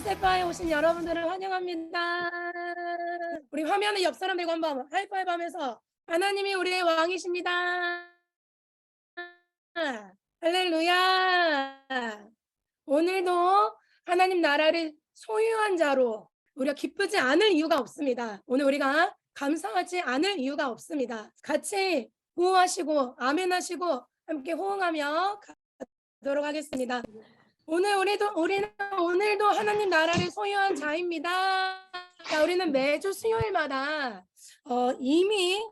리셋바에 오신 여러분들을 환영합니다. 우리 화면의 옆 사람들과 한번 하이파이브 하면서 하나님이 우리의 왕이십니다. 할렐루야. 오늘도 하나님 나라를 소유한 자로 우리가 기쁘지 않을 이유가 없습니다. 오늘 우리가 감사하지 않을 이유가 없습니다. 같이 구호하시고 아멘 하시고 함께 호응하며 가도록 하겠습니다. 우리는 오늘도 하나님 나라를 소유한 자입니다. 자, 우리는 매주 수요일마다 이미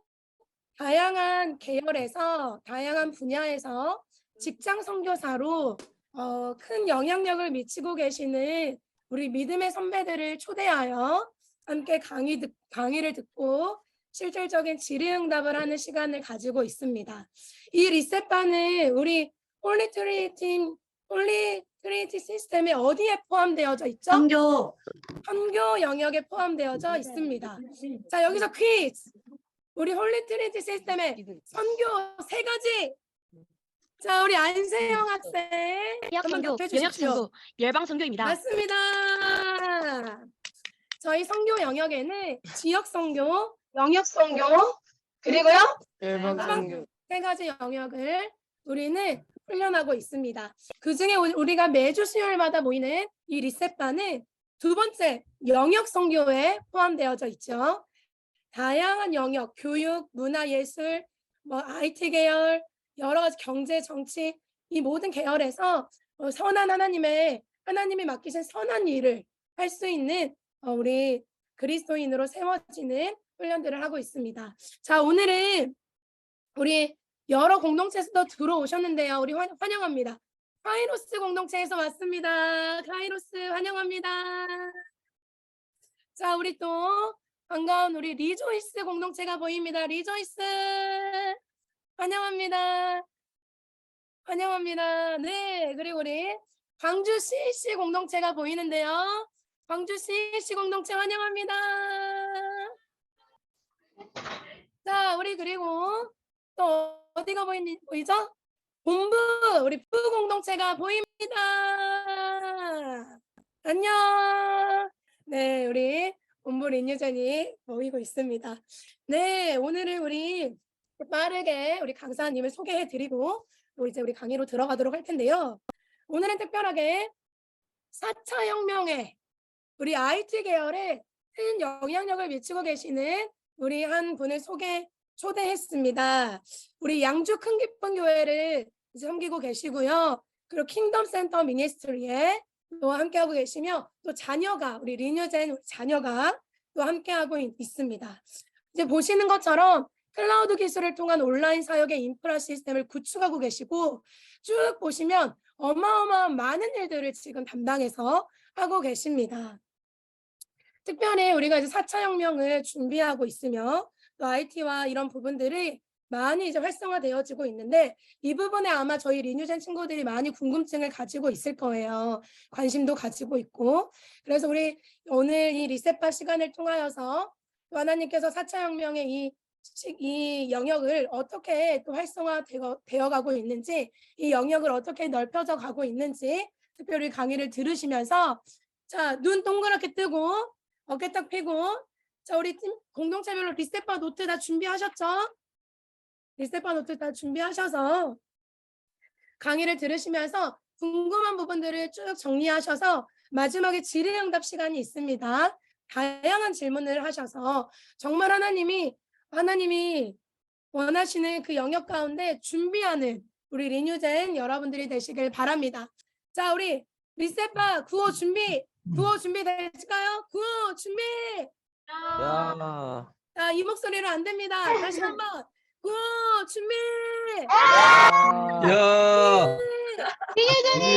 다양한 계열에서 다양한 분야에서 직장 선교사로 큰 영향력을 미치고 계시는 우리 믿음의 선배들을 초대하여 함께 강의를 듣고 실질적인 질의응답을 하는 시간을 가지고 있습니다. 이 리셋반은 우리 홀리 트리니티 시스템에 어디에 포함되어져 있죠? 선교 영역에 포함되어져 있습니다. 자, 여기서 퀴즈. 우리 홀리 트리니티 시스템의 선교 3가지. 자, 우리 안세영 학생 한번 답해 주십시오. 열방 선교입니다. 맞습니다. 저희 선교 영역에는 지역 선교, 영역 선교, 그리고요 열방 선교. 3가지 영역을 우리는 훈련하고 있습니다. 그중에 우리가 매주 수요일마다 모이는 이 리셋반은 2번째 영역 선교에 포함되어져 있죠. 다양한 영역, 교육, 문화, 예술, IT 계열, 여러 가지 경제, 정치, 이 모든 계열에서 선한 하나님이 맡기신 선한 일을 할 수 있는 우리 그리스도인으로 세워지는 훈련들을 하고 있습니다. 자, 오늘은 우리 여러 공동체에서도 들어오셨는데요. 우리 환영합니다. 카이로스 공동체에서 왔습니다. 카이로스 환영합니다. 자, 우리 또 반가운 우리 리조이스 공동체가 보입니다. 리조이스 환영합니다. 환영합니다. 네, 그리고 우리 광주 CC 공동체가 보이는데요. 광주 CC 공동체 환영합니다. 자, 우리 그리고 또 어디가 보이죠? 본부 우리 부 공동체가 보입니다. 안녕. 네, 우리 본부 리뉴전이 보이고 있습니다. 네, 오늘은 우리 빠르게 우리 강사님을 소개해드리고 또 이제 우리 강의로 들어가도록 할 텐데요. 오늘은 특별하게 4차 혁명에 우리 IT 계열에 큰 영향력을 미치고 계시는 우리 한 분을 초대했습니다. 우리 양주 큰 기쁜 교회를 섬기고 계시고요. 그리고 킹덤 센터 미니스트리에 또 함께하고 계시며 또 자녀가 우리 리뉴젠 자녀가 또 함께하고 있습니다. 이제 보시는 것처럼 클라우드 기술을 통한 온라인 사역의 인프라 시스템을 구축하고 계시고 쭉 보시면 어마어마한 많은 일들을 지금 담당해서 하고 계십니다. 특별히 우리가 이제 4차 혁명을 준비하고 있으며 또 IT와 이런 부분들이 많이 이제 활성화되어지고 있는데 이 부분에 아마 저희 리뉴젠 친구들이 많이 궁금증을 가지고 있을 거예요. 관심도 가지고 있고. 그래서 우리 오늘 이 리셋바 시간을 통하여서 또 하나님께서 4차 혁명의 이 영역을 어떻게 또 활성화되어 가고 있는지, 이 영역을 어떻게 넓혀져 가고 있는지 특별히 강의를 들으시면서 자, 눈 동그랗게 뜨고 어깨 딱 펴고 자, 우리 팀 공동체별로 리셋바 노트 다 준비하셨죠? 리셋바 노트 다 준비하셔서 강의를 들으시면서 궁금한 부분들을 쭉 정리하셔서 마지막에 질의응답 시간이 있습니다. 다양한 질문을 하셔서 정말 하나님이 원하시는 그 영역 가운데 준비하는 우리 리뉴젠 여러분들이 되시길 바랍니다. 자, 우리 리셋바 구호 준비되실까요? 구호 준비! 야. 자, 이 목소리로 안 됩니다. 다시 한번 구호 준비! 야.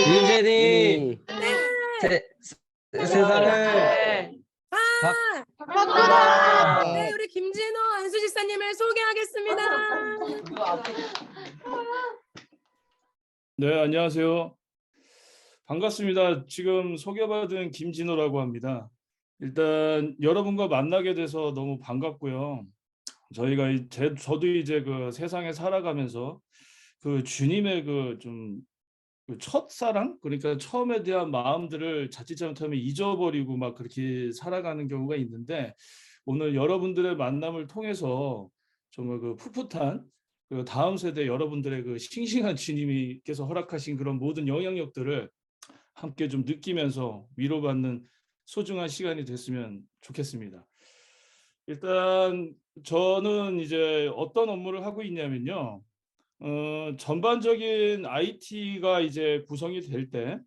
윤재니 세상을 네, 우리 김진호 안수집사님을 소개하겠습니다. 네, 안녕하세요. 반갑습니다. 지금 소개받은 김진호라고 합니다. 일단 여러분과 만나게 돼서 너무 반갑고요. 저도 이제 그 세상에 살아가면서 그 주님의 그 좀 그 첫사랑, 그러니까 처음에 대한 마음들을 자칫 잘못하면 잊어버리고 막 그렇게 살아가는 경우가 있는데, 오늘 여러분들의 만남을 통해서 정말 그 풋풋한 그 다음 세대 여러분들의 그 싱싱한 주님께서 허락하신 그런 모든 영향력들을 함께 좀 느끼면서 위로받는 소중한 시간이 됐으면 좋겠습니다. 일단 저는 이제 어떤 업무를 하고 있냐면요. 전반적인 IT가 이제 구성이 될 때,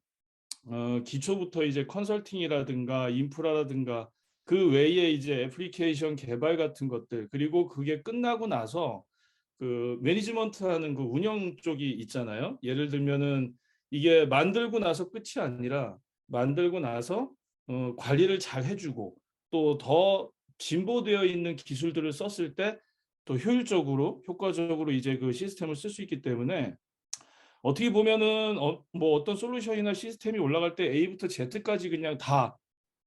기초부터 이제 컨설팅이라든가 인프라라든가 그 외에 이제 애플리케이션 개발 같은 것들, 그리고 그게 끝나고 나서 그 매니지먼트하는 그 운영 쪽이 있잖아요. 예를 들면은 이게 만들고 나서 끝이 아니라 만들고 나서 관리를 잘 해주고 또 더 진보되어 있는 기술들을 썼을 때 더 효율적으로 효과적으로 이제 그 시스템을 쓸 수 있기 때문에 어떻게 보면은 뭐 어떤 솔루션이나 시스템이 올라갈 때 A부터 Z까지 그냥 다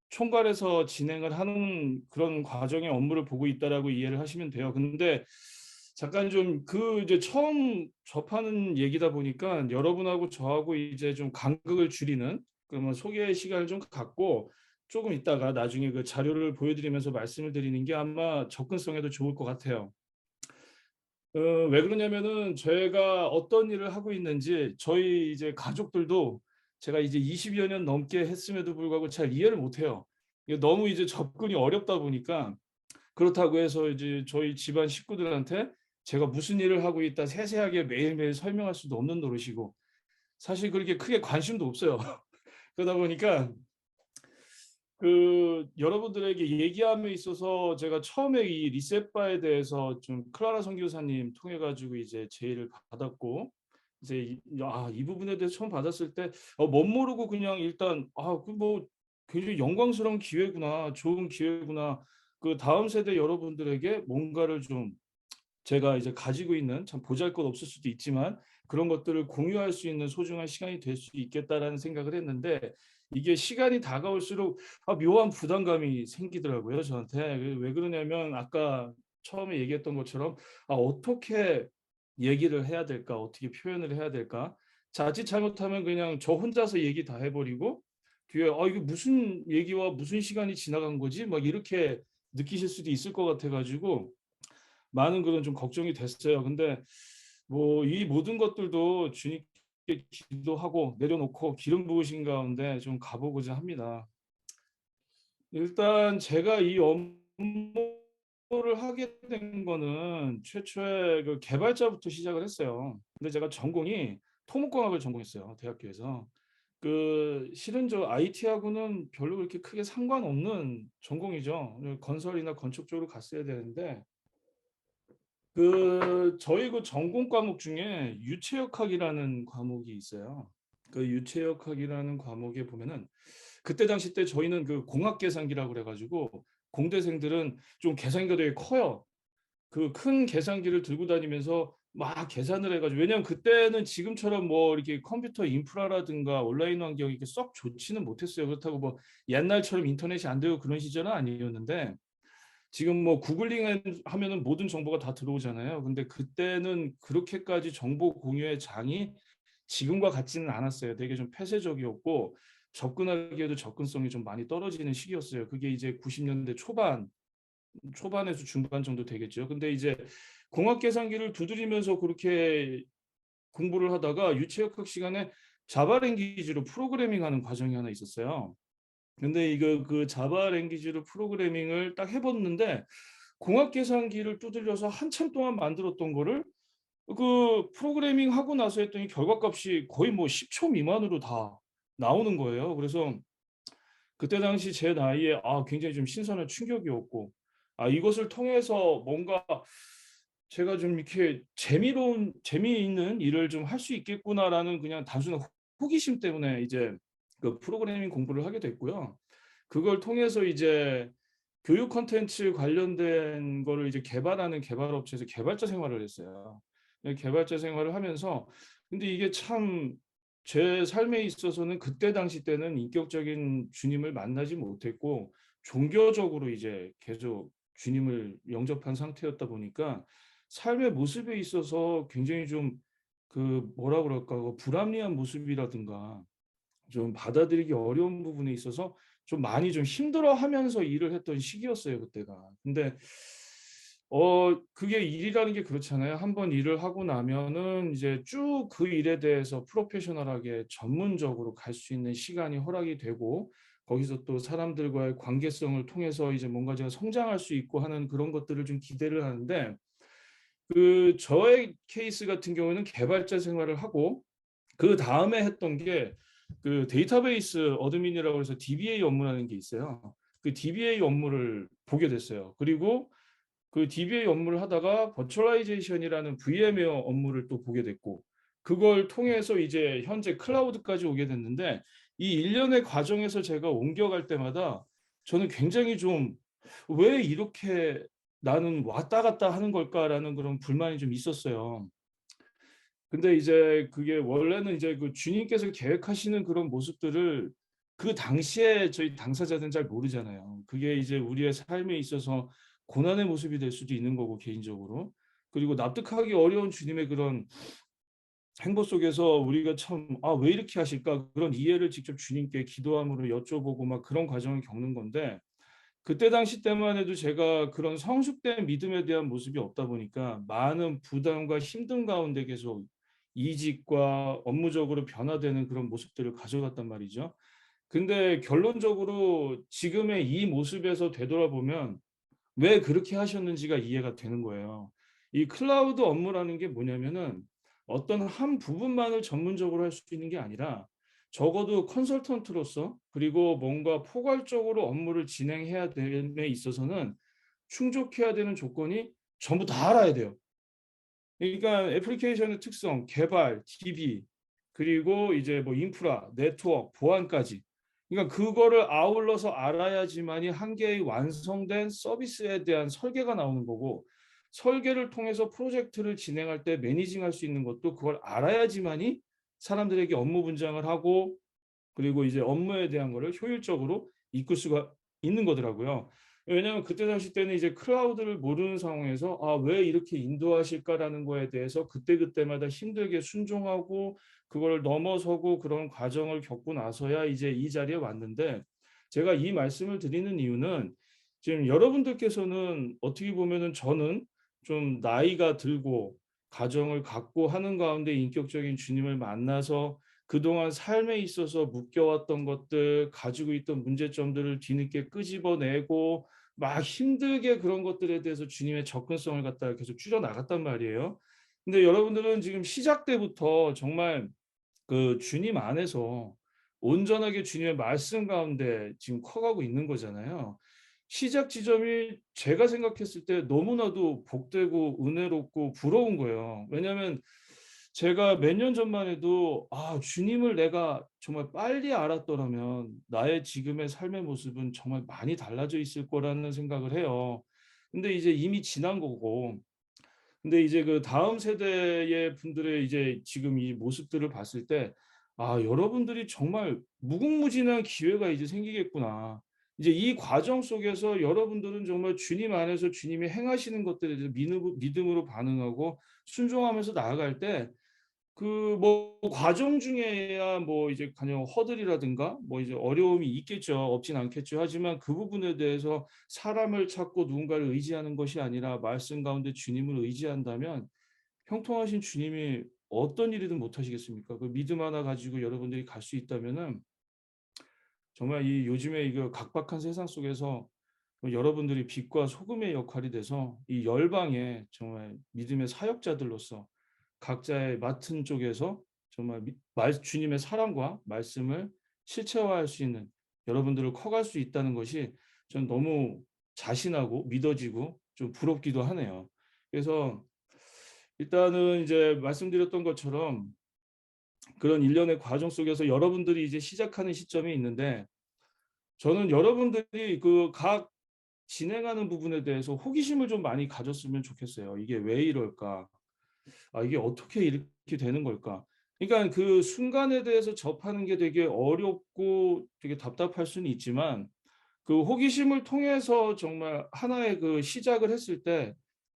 총괄해서 진행을 하는 그런 과정의 업무를 보고 있다라고 이해를 하시면 돼요. 근데 잠깐 좀 그 이제 처음 접하는 얘기다 보니까 여러분하고 저하고 이제 좀 간극을 줄이는 그러면 소개 시간을 좀 갖고 조금 있다가 나중에 그 자료를 보여드리면서 말씀을 드리는 게 아마 접근성에도 좋을 것 같아요. 왜 그러냐면은 제가 어떤 일을 하고 있는지 저희 이제 가족들도 제가 이제 20여 년 넘게 했음에도 불구하고 잘 이해를 못 해요. 이게 너무 이제 접근이 어렵다 보니까 그렇다고 해서 이제 저희 집안 식구들한테 제가 무슨 일을 하고 있다 세세하게 매일매일 설명할 수도 없는 노릇이고 사실 그렇게 크게 관심도 없어요. 그러다 보니까 그 여러분들에게 얘기함에 있어서 제가 처음에 이 리셋바에 대해서 좀 클라라 선교사님 통해 가지고 이제 제의를 받았고 이제 이 부분에 대해서 처음 받았을 때 멋 모르고 그냥 일단 그 뭐 굉장히 영광스러운 기회구나, 좋은 기회구나. 그 다음 세대 여러분들에게 뭔가를 좀 제가 이제 가지고 있는 참 보잘것없을 수도 있지만 그런 것들을 공유할 수 있는 소중한 시간이 될 수 있겠다라는 생각을 했는데 이게 시간이 다가올수록 묘한 부담감이 생기더라고요, 저한테. 왜 그러냐면 아까 처음에 얘기했던 것처럼 어떻게 얘기를 해야 될까? 어떻게 표현을 해야 될까? 자칫 잘못하면 그냥 저 혼자서 얘기 다 해버리고 뒤에 이게 무슨 얘기와 무슨 시간이 지나간 거지? 막 이렇게 느끼실 수도 있을 것 같아가지고 많은 그런 좀 걱정이 됐어요. 근데 뭐 이 모든 것들도 주님께 기도하고 내려놓고 기름 부으신 가운데 좀 가보고자 합니다. 일단 제가 이 업무를 하게 된 거는 최초에 그 개발자부터 시작을 했어요. 근데 제가 전공이 토목공학을 전공했어요, 대학교에서. 그 실은 저 IT하고는 별로 그렇게 크게 상관없는 전공이죠. 건설이나 건축 쪽으로 갔어야 되는데 그 저희 그 전공 과목 중에 유체역학이라는 과목이 있어요. 그 유체역학이라는 과목에 보면은 그때 당시 때 저희는 그 공학 계산기라고 그래가지고 공대생들은 좀 계산기가 되게 커요. 그 큰 계산기를 들고 다니면서 막 계산을 해가지고 왜냐면 그때는 지금처럼 뭐 이렇게 컴퓨터 인프라라든가 온라인 환경이 이렇게 썩 좋지는 못했어요. 그렇다고 뭐 옛날처럼 인터넷이 안 되고 그런 시절은 아니었는데 지금 뭐 구글링 하면은 모든 정보가 다 들어오잖아요. 근데 그때는 그렇게까지 정보 공유의 장이 지금과 같지는 않았어요. 되게 좀 폐쇄적이었고 접근하기에도 접근성이 좀 많이 떨어지는 시기였어요. 그게 이제 90년대 초반에서 중반 정도 되겠죠. 근데 이제 공학 계산기를 두드리면서 그렇게 공부를 하다가 유체역학 시간에 자바 랭귀지로 프로그래밍하는 과정이 하나 있었어요. 근데 이거 그 자바 랭귀지로 프로그래밍을 딱 해봤는데 공학 계산기를 두들려서 한참 동안 만들었던 거를 그 프로그래밍 하고 나서 했더니 결과값이 거의 뭐 10초 미만으로 다 나오는 거예요. 그래서 그때 당시 제 나이에 굉장히 좀 신선한 충격이었고 이것을 통해서 뭔가 제가 좀 이렇게 재미있는 일을 좀 할 수 있겠구나라는 그냥 단순한 호기심 때문에 이제 그 프로그래밍 공부를 하게 됐고요. 그걸 통해서 이제 교육 콘텐츠 관련된 거를 이제 개발하는 개발업체에서 개발자 생활을 했어요. 개발자 생활을 하면서 근데 이게 참 제 삶에 있어서는 그때 당시 때는 인격적인 주님을 만나지 못했고 종교적으로 이제 계속 주님을 영접한 상태였다 보니까 삶의 모습에 있어서 굉장히 좀 그 뭐라 그럴까 그 불합리한 모습이라든가 좀 받아들이기 어려운 부분에 있어서 좀 많이 좀 힘들어하면서 일을 했던 시기였어요 그때가. 근데 그게 일이라는 게 그렇잖아요. 한번 일을 하고 나면은 이제 쭉 그 일에 대해서 프로페셔널하게 전문적으로 갈 수 있는 시간이 허락이 되고 거기서 또 사람들과의 관계성을 통해서 이제 뭔가 제가 성장할 수 있고 하는 그런 것들을 좀 기대를 하는데 그 저의 케이스 같은 경우에는 개발자 생활을 하고 그다음에 했던 게 그 데이터베이스 어드민이라고 해서 DBA 업무라는 게 있어요. 그 DBA 업무를 보게 됐어요. 그리고 그 DBA 업무를 하다가 버추얼라이제이션이라는 VM웨어 업무를 또 보게 됐고 그걸 통해서 이제 현재 클라우드까지 오게 됐는데 이 일련의 과정에서 제가 옮겨갈 때마다 저는 굉장히 좀 '왜 이렇게 나는 왔다 갔다 하는 걸까?'라는 그런 불만이 좀 있었어요. 근데 이제 그게 원래는 이제 그 주님께서 계획하시는 그런 모습들을 그 당시에 저희 당사자들은 잘 모르잖아요. 그게 이제 우리의 삶에 있어서 고난의 모습이 될 수도 있는 거고 개인적으로. 그리고 납득하기 어려운 주님의 그런 행보 속에서 우리가 참 '아 왜 이렇게 하실까?' 그런 이해를 직접 주님께 기도함으로 여쭤보고 막 그런 과정을 겪는 건데 그때 당시 때만 해도 제가 그런 성숙된 믿음에 대한 모습이 없다 보니까 많은 부담과 힘든 가운데 계속 이직과 업무적으로 변화되는 그런 모습들을 가져갔단 말이죠. 근데 결론적으로 지금의 이 모습에서 되돌아보면 왜 그렇게 하셨는지가 이해가 되는 거예요. 이 클라우드 업무라는 게 뭐냐면은 어떤 한 부분만을 전문적으로 할 수 있는 게 아니라 적어도 컨설턴트로서 그리고 뭔가 포괄적으로 업무를 진행해야 됨에 있어서는 충족해야 되는 조건이 전부 다 알아야 돼요. 그러니까 애플리케이션의 특성, 개발, DB 그리고 이제 뭐 인프라, 네트워크, 보안까지. 그러니까 그거를 아울러서 알아야지만이 한 개의 완성된 서비스에 대한 설계가 나오는 거고 설계를 통해서 프로젝트를 진행할 때 매니징할 수 있는 것도 그걸 알아야지만이 사람들에게 업무 분장을 하고 그리고 이제 업무에 대한 거를 효율적으로 이끌 수가 있는 거더라고요. 왜냐하면 그때 당시 때는 이제 클라우드를 모르는 상황에서 '아 왜 이렇게 인도하실까.'라는 거에 대해서 그때그때마다 힘들게 순종하고 그거를 넘어서고 그런 과정을 겪고 나서야 이제 이 자리에 왔는데 제가 이 말씀을 드리는 이유는 지금 여러분들께서는 어떻게 보면은 저는 좀 나이가 들고 가정을 갖고 하는 가운데 인격적인 주님을 만나서 그동안 삶에 있어서 묶여왔던 것들, 가지고 있던 문제점들을 뒤늦게 끄집어내고 막 힘들게 그런 것들에 대해서 주님의 접근성을 갖다가 계속 줄여 나갔단 말이에요. 근데 여러분들은 지금 시작 때부터 정말 그 주님 안에서 온전하게 주님의 말씀 가운데 지금 커가고 있는 거잖아요. 시작 지점이 제가 생각했을 때 너무나도 복되고 은혜롭고 부러운 거예요. 왜냐하면 제가 몇 년 전만 해도 '아 주님을 내가 정말 빨리 알았더라면 나의 지금의 삶의 모습은 정말 많이 달라져 있을 거'라는 생각을 해요. 근데 이제 이미 지난 거고 근데 이제 그 다음 세대의 분들의 이제 지금 이 모습들을 봤을 때 '아 여러분들이 정말 무궁무진한 기회가 이제 생기겠구나.' 이제 이 과정 속에서 여러분들은 정말 주님 안에서 주님이 행하시는 것들에 대해서 믿음으로 반응하고 순종하면서 나아갈 때 그 뭐 과정 중에야 뭐 이제 가령 허들이라든가 뭐 이제 어려움이 있겠죠. 없진 않겠죠. 하지만 그 부분에 대해서 사람을 찾고 누군가를 의지하는 것이 아니라 말씀 가운데 주님을 의지한다면 형통하신 주님이 어떤 일이든 못 하시겠습니까? 그 믿음 하나 가지고 여러분들이 갈 수 있다면은 정말 이 요즘에 이거 각박한 세상 속에서 여러분들이 빛과 소금의 역할이 돼서 이 열방에 정말 믿음의 사역자들로서 각자의 맡은 쪽에서 정말 주님의 사랑과 말씀을 실체화할 수 있는 여러분들을 커갈 수 있다는 것이 전 너무 자신하고 믿어지고 좀 부럽기도 하네요. 그래서 일단은 이제 말씀드렸던 것처럼 그런 일련의 과정 속에서 여러분들이 이제 시작하는 시점이 있는데 저는 여러분들이 그 각 진행하는 부분에 대해서 호기심을 좀 많이 가졌으면 좋겠어요. '이게 왜 이럴까? 아 이게 어떻게 이렇게 되는 걸까?' 그러니까 그 순간에 대해서 접하는 게 되게 어렵고 되게 답답할 수는 있지만 그 호기심을 통해서 정말 하나의 그 시작을 했을 때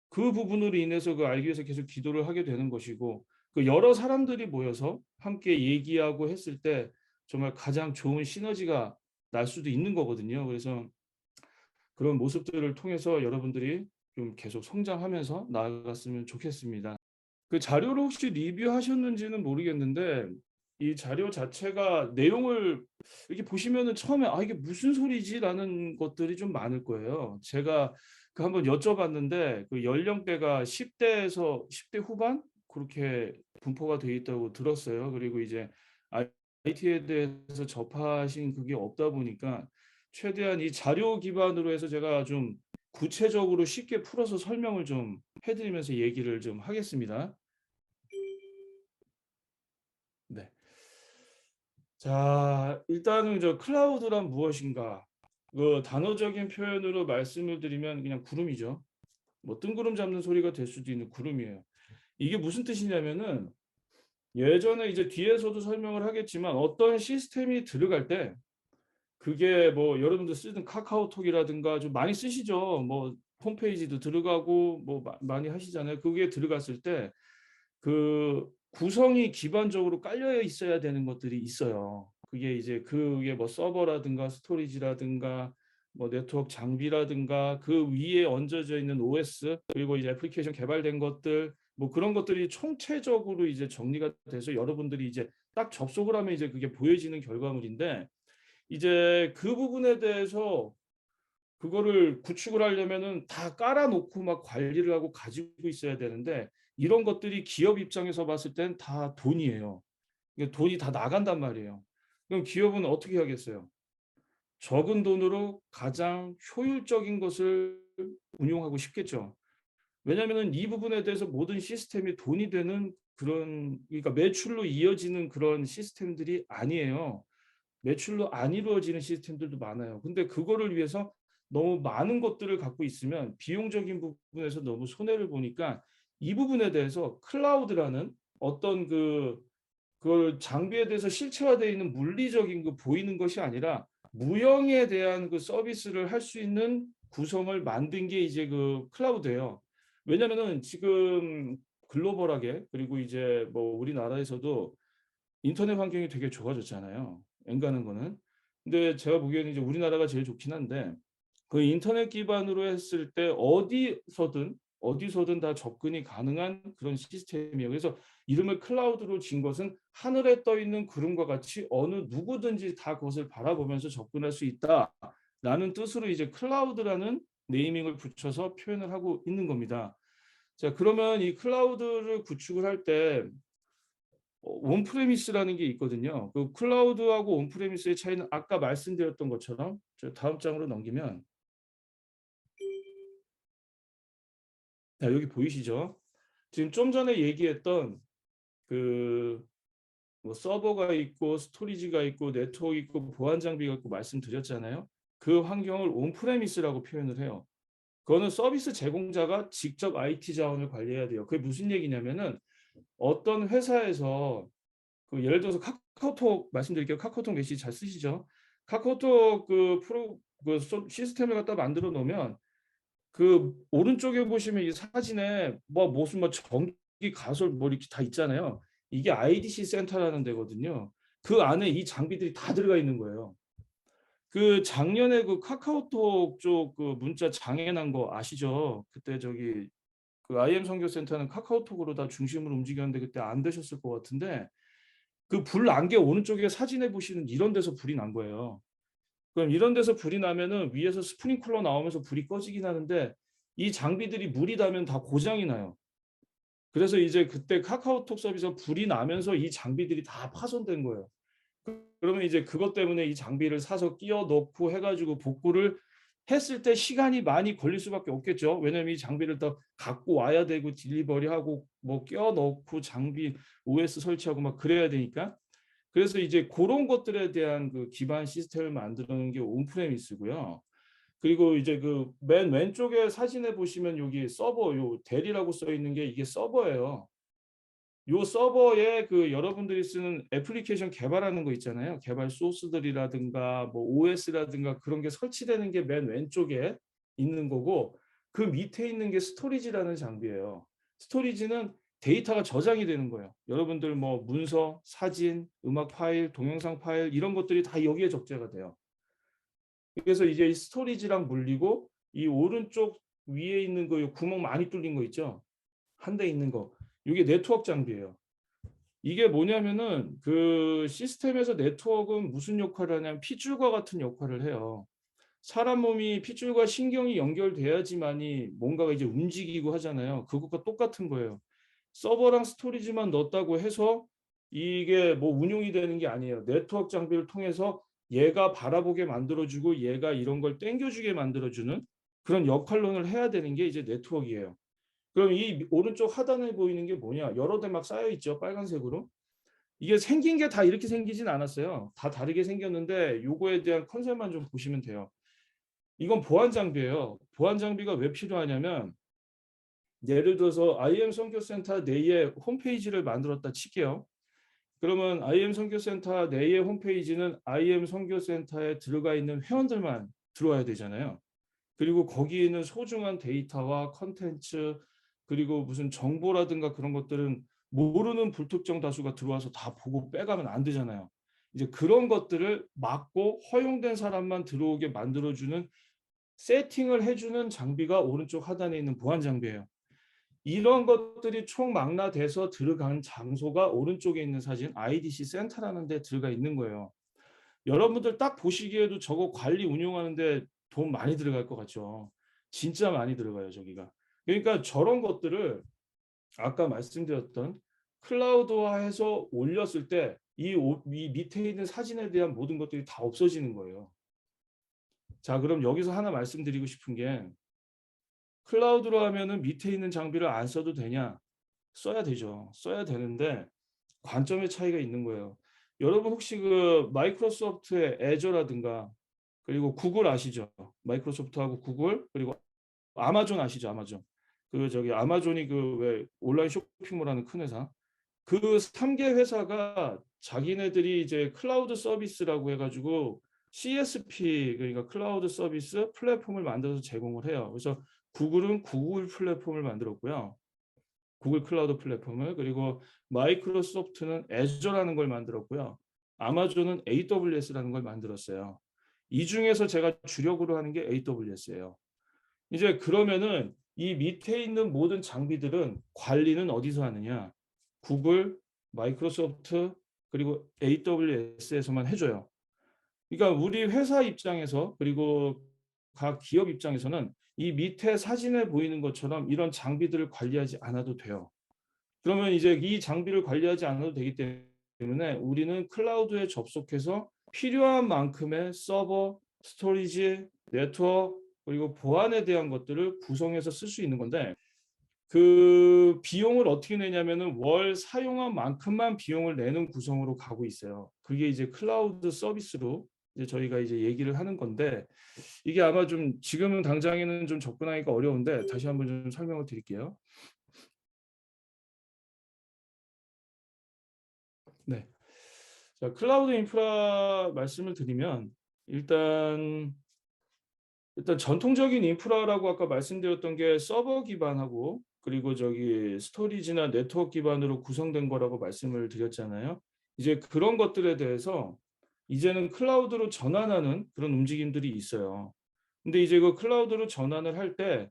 그 부분으로 인해서 알기 위해서 계속 기도를 하게 되는 것이고, 여러 사람들이 모여서 함께 얘기하고 했을 때 정말 가장 좋은 시너지가 날 수도 있는 거거든요. 그래서 그런 모습들을 통해서 여러분들이 좀 계속 성장하면서 나아갔으면 좋겠습니다. 그 자료를 혹시 리뷰하셨는지는 모르겠는데, 이 자료 자체가 내용을 이렇게 보시면은 처음에 '아 이게 무슨 소리지?'라는 것들이 좀 많을 거예요. 제가 한번 여쭤봤는데 그 연령대가 10 대에서 10대 후반 그렇게 분포가 돼 있다고 들었어요. 그리고 이제 IT에 대해서 접하신 그게 없다 보니까 최대한 이 자료 기반으로 해서 제가 좀 구체적으로 쉽게 풀어서 설명을 좀 해 드리면서 얘기를 좀 하겠습니다. 네. 자, 일단은 클라우드란 무엇인가? 그 단어적인 표현으로 말씀을 드리면 그냥 구름이죠. 뭐 뜬구름 잡는 소리가 될 수도 있는 구름이에요. 이게 무슨 뜻이냐면은 예전에 이제 뒤에서도 설명을 하겠지만 어떤 시스템이 들어갈 때 그게 뭐 여러분들 쓰는 카카오톡이라든가 좀 많이 쓰시죠. 뭐 홈페이지도 들어가고 뭐 많이 하시잖아요. 그게 들어갔을 때 그 구성이 기반적으로 깔려 있어야 되는 것들이 있어요. 그게 뭐 서버라든가 스토리지라든가 뭐 네트워크 장비라든가 그 위에 얹어져 있는 OS 그리고 이제 애플리케이션 개발된 것들 뭐 그런 것들이 총체적으로 이제 정리가 돼서 여러분들이 이제 딱 접속을 하면 이제 그게 보여지는 결과물인데 이제 그 부분에 대해서 그거를 구축을 하려면은 다 깔아 놓고 막 관리를 하고 가지고 있어야 되는데 이런 것들이 기업 입장에서 봤을 땐 다 돈이에요. 이게 돈이 다 나간단 말이에요. 그럼 기업은 어떻게 하겠어요? 적은 돈으로 가장 효율적인 것을 운용하고 싶겠죠. 왜냐하면은 이 부분에 대해서 모든 시스템이 돈이 되는 그런 그러니까 매출로 이어지는 그런 시스템들이 아니에요. 매출로 안 이루어지는 시스템들도 많아요. 근데 그거를 위해서 너무 많은 것들을 갖고 있으면 비용적인 부분에서 너무 손해를 보니까 이 부분에 대해서 클라우드라는 어떤 그걸 장비에 대해서 실체화되어 있는 물리적인 그 보이는 것이 아니라 무형에 대한 그 서비스를 할 수 있는 구성을 만든 게 이제 그 클라우드예요. 왜냐면은 지금 글로벌하게 그리고 이제 뭐 우리나라에서도 인터넷 환경이 되게 좋아졌잖아요. 엔가는 거는. 근데 제가 보기에는 이제 우리나라가 제일 좋긴 한데 그 인터넷 기반으로 했을 때 어디서든 다 접근이 가능한 그런 시스템이에요. 그래서 이름을 클라우드로 진 것은 하늘에 떠 있는 구름과 같이 어느 누구든지 다 그것을 바라보면서 접근할 수 있다라는 뜻으로 이제 클라우드라는 네이밍을 붙여서 표현을 하고 있는 겁니다. 자, 그러면 이 클라우드를 구축을 할때 온프레미스라는 게 있거든요. 그 클라우드하고 온프레미스의 차이는 아까 말씀드렸던 것처럼 저 다음 장으로 넘기면 자, 여기 보이시죠? 지금 좀 전에 얘기했던 그 뭐 서버가 있고 스토리지가 있고 네트워크 있고 보안 장비가 있고 말씀드렸잖아요. 그 환경을 온프레미스라고 표현을 해요. 그거는 서비스 제공자가 직접 IT 자원을 관리해야 돼요. 그게 무슨 얘기냐면은 어떤 회사에서 예를 들어서 카카오톡 말씀드릴게요. 카카오톡 메시지 잘 쓰시죠? 카카오톡 시스템을 갖다 만들어 놓으면 그 오른쪽에 보시면 이 사진에 뭐 무슨 뭐 전기 가솔 뭐 이렇게 다 있잖아요. 이게 IDC 센터라는 데거든요. 그 안에 이 장비들이 다 들어가 있는 거예요. 그 작년에 그 카카오톡 쪽 그 문자 장애 난 거 아시죠? 그때 그 IM 선교센터는 카카오톡으로 다 중심으로 움직였는데 그때 안 되셨을 것 같은데 그 불 난 게 오른쪽에 사진에 보시는 이런 데서 불이 난 거예요. 그럼 이런 데서 불이 나면은 위에서 스프링클러 나오면서 불이 꺼지긴 하는데 이 장비들이 물이 닿으면 다 고장이 나요. 그래서 이제 그때 카카오톡 서비스가 불이 나면서 이 장비들이 다 파손된 거예요. 그러면 이제 그것 때문에 이 장비를 사서 끼워 넣고 해 가지고 복구를 했을 때 시간이 많이 걸릴 수밖에 없겠죠. 왜냐면 이 장비를 더 갖고 와야 되고 딜리버리하고 뭐 끼워 넣고 장비 OS 설치하고 막 그래야 되니까. 그래서 이제 그런 것들에 대한 그 기반 시스템을 만들어 놓은 게 온프레미스고요. 그리고 이제 그 맨 왼쪽에 사진에 보시면 여기 서버 요 델이라고 써 있는 게 이게 서버예요. 요 서버에 그 여러분들이 쓰는 애플리케이션 개발하는 거 있잖아요. 개발 소스들이라든가 뭐 OS라든가 그런 게 설치되는 게 맨 왼쪽에 있는 거고 그 밑에 있는 게 스토리지라는 장비예요. 스토리지는 데이터가 저장이 되는 거예요. 여러분들 뭐 문서, 사진, 음악 파일, 동영상 파일 이런 것들이 다 여기에 적재가 돼요. 그래서 이제 이 스토리지랑 물리고 이 오른쪽 위에 있는 거 구멍 많이 뚫린 거 있죠? 한 대 있는 거. 이게 네트워크 장비예요. 이게 뭐냐면은 그 시스템에서 네트워크는 무슨 역할을 하냐면 핏줄과 같은 역할을 해요. 사람 몸이 핏줄과 신경이 연결돼야지만이 뭔가가 이제 움직이고 하잖아요. 그것과 똑같은 거예요. 서버랑 스토리지만 넣었다고 해서 이게 뭐 운용이 되는 게 아니에요. 네트워크 장비를 통해서 얘가 바라보게 만들어주고 얘가 이런 걸 땡겨주게 만들어주는 그런 역할론을 해야 되는 게 이제 네트워크예요. 그럼 이 오른쪽 하단에 보이는 게 뭐냐? 여러 대 막 쌓여 있죠. 빨간색으로. 이게 생긴 게 다 이렇게 생기진 않았어요. 다 다르게 생겼는데 요거에 대한 컨셉만 좀 보시면 돼요. 이건 보안 장비예요. 보안 장비가 왜 필요하냐면 예를 들어서 IM 선교센터 내의 홈페이지를 만들었다 칠게요. 그러면 IM 선교센터 내의 홈페이지는 IM 선교센터에 들어가 있는 회원들만 들어와야 되잖아요. 그리고 거기에 있는 소중한 데이터와 컨텐츠 그리고 무슨 정보라든가 그런 것들은 모르는 불특정 다수가 들어와서 다 보고 빼가면 안 되잖아요. 이제 그런 것들을 막고 허용된 사람만 들어오게 만들어주는 세팅을 해주는 장비가 오른쪽 하단에 있는 보안 장비예요. 이런 것들이 총망라돼서 들어간 장소가 오른쪽에 있는 사진 IDC 센터라는 데 들어가 있는 거예요. 여러분들 딱 보시기에도 저거 관리 운영하는데 돈 많이 들어갈 것 같죠. 진짜 많이 들어가요, 저기가. 그러니까 저런 것들을 아까 말씀드렸던 클라우드화해서 올렸을 때 이 밑에 있는 사진에 대한 모든 것들이 다 없어지는 거예요. 자, 그럼 여기서 하나 말씀드리고 싶은 게 클라우드로 하면은 밑에 있는 장비를 안 써도 되냐? 써야 되죠. 써야 되는데 관점의 차이가 있는 거예요. 여러분 혹시 그 마이크로소프트의 애저라든가 그리고 구글 아시죠? 마이크로소프트하고 구글 그리고 아마존 아시죠? 아마존. 그 저기 아마존이 그 왜 온라인 쇼핑몰 하는 큰 회사. 그 3개 회사가 자기네들이 이제 클라우드 서비스라고 해가지고 CSP 그러니까 클라우드 서비스 플랫폼을 만들어서 제공을 해요. 그래서 구글은 구글 플랫폼을 만들었고요. 구글 클라우드 플랫폼을 그리고 마이크로소프트는 애저라는 걸 만들었고요. 아마존은 AWS라는 걸 만들었어요. 이 중에서 제가 주력으로 하는 게 AWS예요. 이제 그러면은 이 밑에 있는 모든 장비들은 관리는 어디서 하느냐? 구글, 마이크로소프트 그리고 AWS에서만 해줘요. 그러니까 우리 회사 입장에서 그리고 각 기업 입장에서는 이 밑에 사진에 보이는 것처럼 이런 장비들을 관리하지 않아도 돼요. 그러면 이제 이 장비를 관리하지 않아도 되기 때문에 우리는 클라우드에 접속해서 필요한 만큼의 서버, 스토리지, 네트워크 그리고 보안에 대한 것들을 구성해서 쓸 수 있는 건데 그 비용을 어떻게 내냐면은 월 사용한 만큼만 비용을 내는 구성으로 가고 있어요. 그게 이제 클라우드 서비스로 이제 저희가 이제 얘기를 하는 건데 이게 아마 좀 지금은 당장에는 좀 접근하기가 어려운데 다시 한번 좀 설명을 드릴게요. 네. 자, 클라우드 인프라 말씀을 드리면 일단 전통적인 인프라라고 아까 말씀드렸던 게 서버 기반하고 그리고 저기 스토리지나 네트워크 기반으로 구성된 거라고 말씀을 드렸잖아요. 이제 그런 것들에 대해서 이제는 클라우드로 전환하는 그런 움직임들이 있어요. 근데 이제 그 클라우드로 전환을 할 때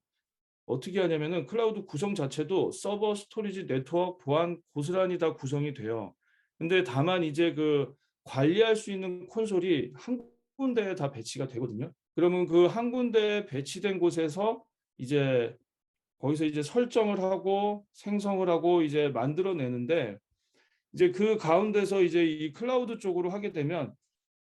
어떻게 하냐면은 클라우드 구성 자체도 서버, 스토리지, 네트워크, 보안 고스란히 다 구성이 돼요. 근데 다만 이제 그 관리할 수 있는 콘솔이 한 군데에 다 배치가 되거든요. 그러면 그 한 군데에 배치된 곳에서 이제 거기서 이제 설정을 하고 생성을 하고 이제 만들어내는데 이제 그 가운데서 이제 이 클라우드 쪽으로 하게 되면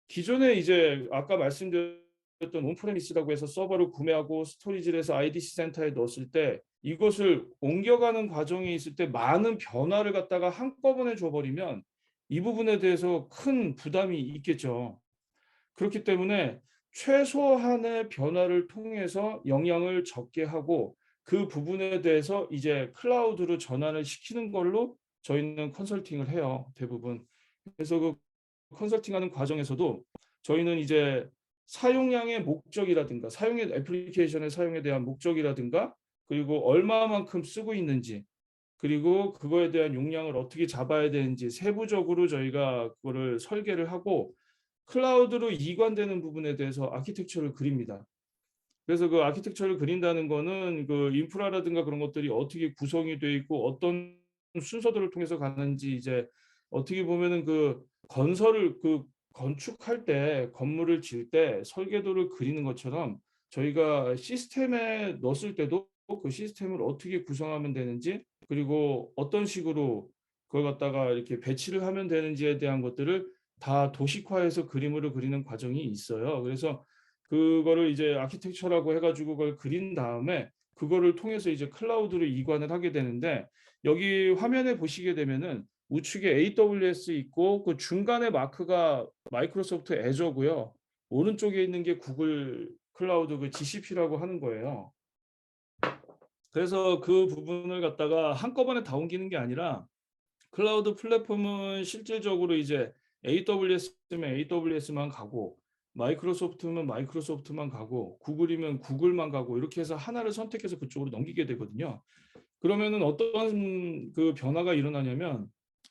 기존에 이제 아까 말씀드렸던 온프레미스라고 해서 서버를 구매하고 스토리지를 해서 IDC 센터에 넣었을 때 이것을 옮겨가는 과정에 있을 때 많은 변화를 갖다가 한꺼번에 줘버리면 이 부분에 대해서 큰 부담이 있겠죠. 그렇기 때문에 최소한의 변화를 통해서 영향을 적게 하고 그 부분에 대해서 이제 클라우드로 전환을 시키는 걸로 저희는 컨설팅을 해요. 대부분. 그래서 그 컨설팅하는 과정에서도 저희는 이제 사용량의 목적이라든가 사용의 애플리케이션의 사용에 대한 목적이라든가 그리고 얼마만큼 쓰고 있는지 그리고 그거에 대한 용량을 어떻게 잡아야 되는지 세부적으로 저희가 그거를 설계를 하고 클라우드로 이관되는 부분에 대해서 아키텍처를 그립니다. 그래서 그 아키텍처를 그린다는 거는 그 인프라라든가 그런 것들이 어떻게 구성이 돼 있고 어떤 순서들을 통해서 가는지 이제 어떻게 보면은 그 건설을 그 건축할 때 건물을 지을 때 설계도를 그리는 것처럼 저희가 시스템에 넣었을 때도 그 시스템을 어떻게 구성하면 되는지 그리고 어떤 식으로 그걸 갖다가 이렇게 배치를 하면 되는지에 대한 것들을 다 도식화해서 그림으로 그리는 과정이 있어요. 그래서 그거를 이제 아키텍처라고 해가지고 그걸 그린 다음에 그거를 통해서 이제 클라우드로 이관을 하게 되는데 여기 화면에 보시게 되면은 우측에 AWS 있고 그 중간에 마크가 마이크로소프트 애저고요. 오른쪽에 있는 게 구글 클라우드 그 GCP라고 하는 거예요. 그래서 그 부분을 갖다가 한꺼번에 다 옮기는 게 아니라 클라우드 플랫폼은 실질적으로 이제 AWS면 AWS만 가고 마이크로소프트면 마이크로소프트만 가고 구글이면 구글만 가고 이렇게 해서 하나를 선택해서 그쪽으로 넘기게 되거든요. 그러면은 어떤 그 변화가 일어나냐면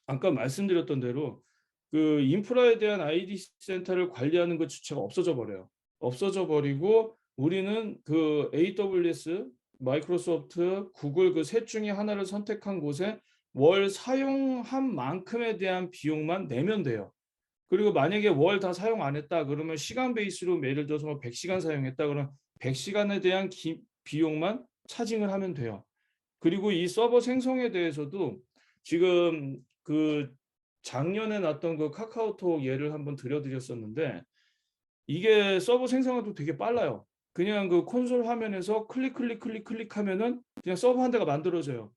아까 말씀드렸던 대로 그 인프라에 대한 ID 센터를 관리하는 것 자체가 없어져 버려요. 없어져 버리고 우리는 그 AWS, 마이크로소프트, 구글 그 셋 중에 하나를 선택한 곳에 월 사용한 만큼에 대한 비용만 내면 돼요. 그리고 만약에 월 다 사용 안 했다 그러면 시간 베이스로 예를 들어서 뭐 100시간 사용했다 그러면 100시간에 대한 비용만 차징을 하면 돼요. 그리고 이 서버 생성에 대해서도 지금 그 작년에 났던 그 카카오톡 예를 한번 들려드렸었는데 이게 서버 생성도 되게 빨라요. 그냥 그 콘솔 화면에서 클릭하면은 그냥 서버 한 대가 만들어져요.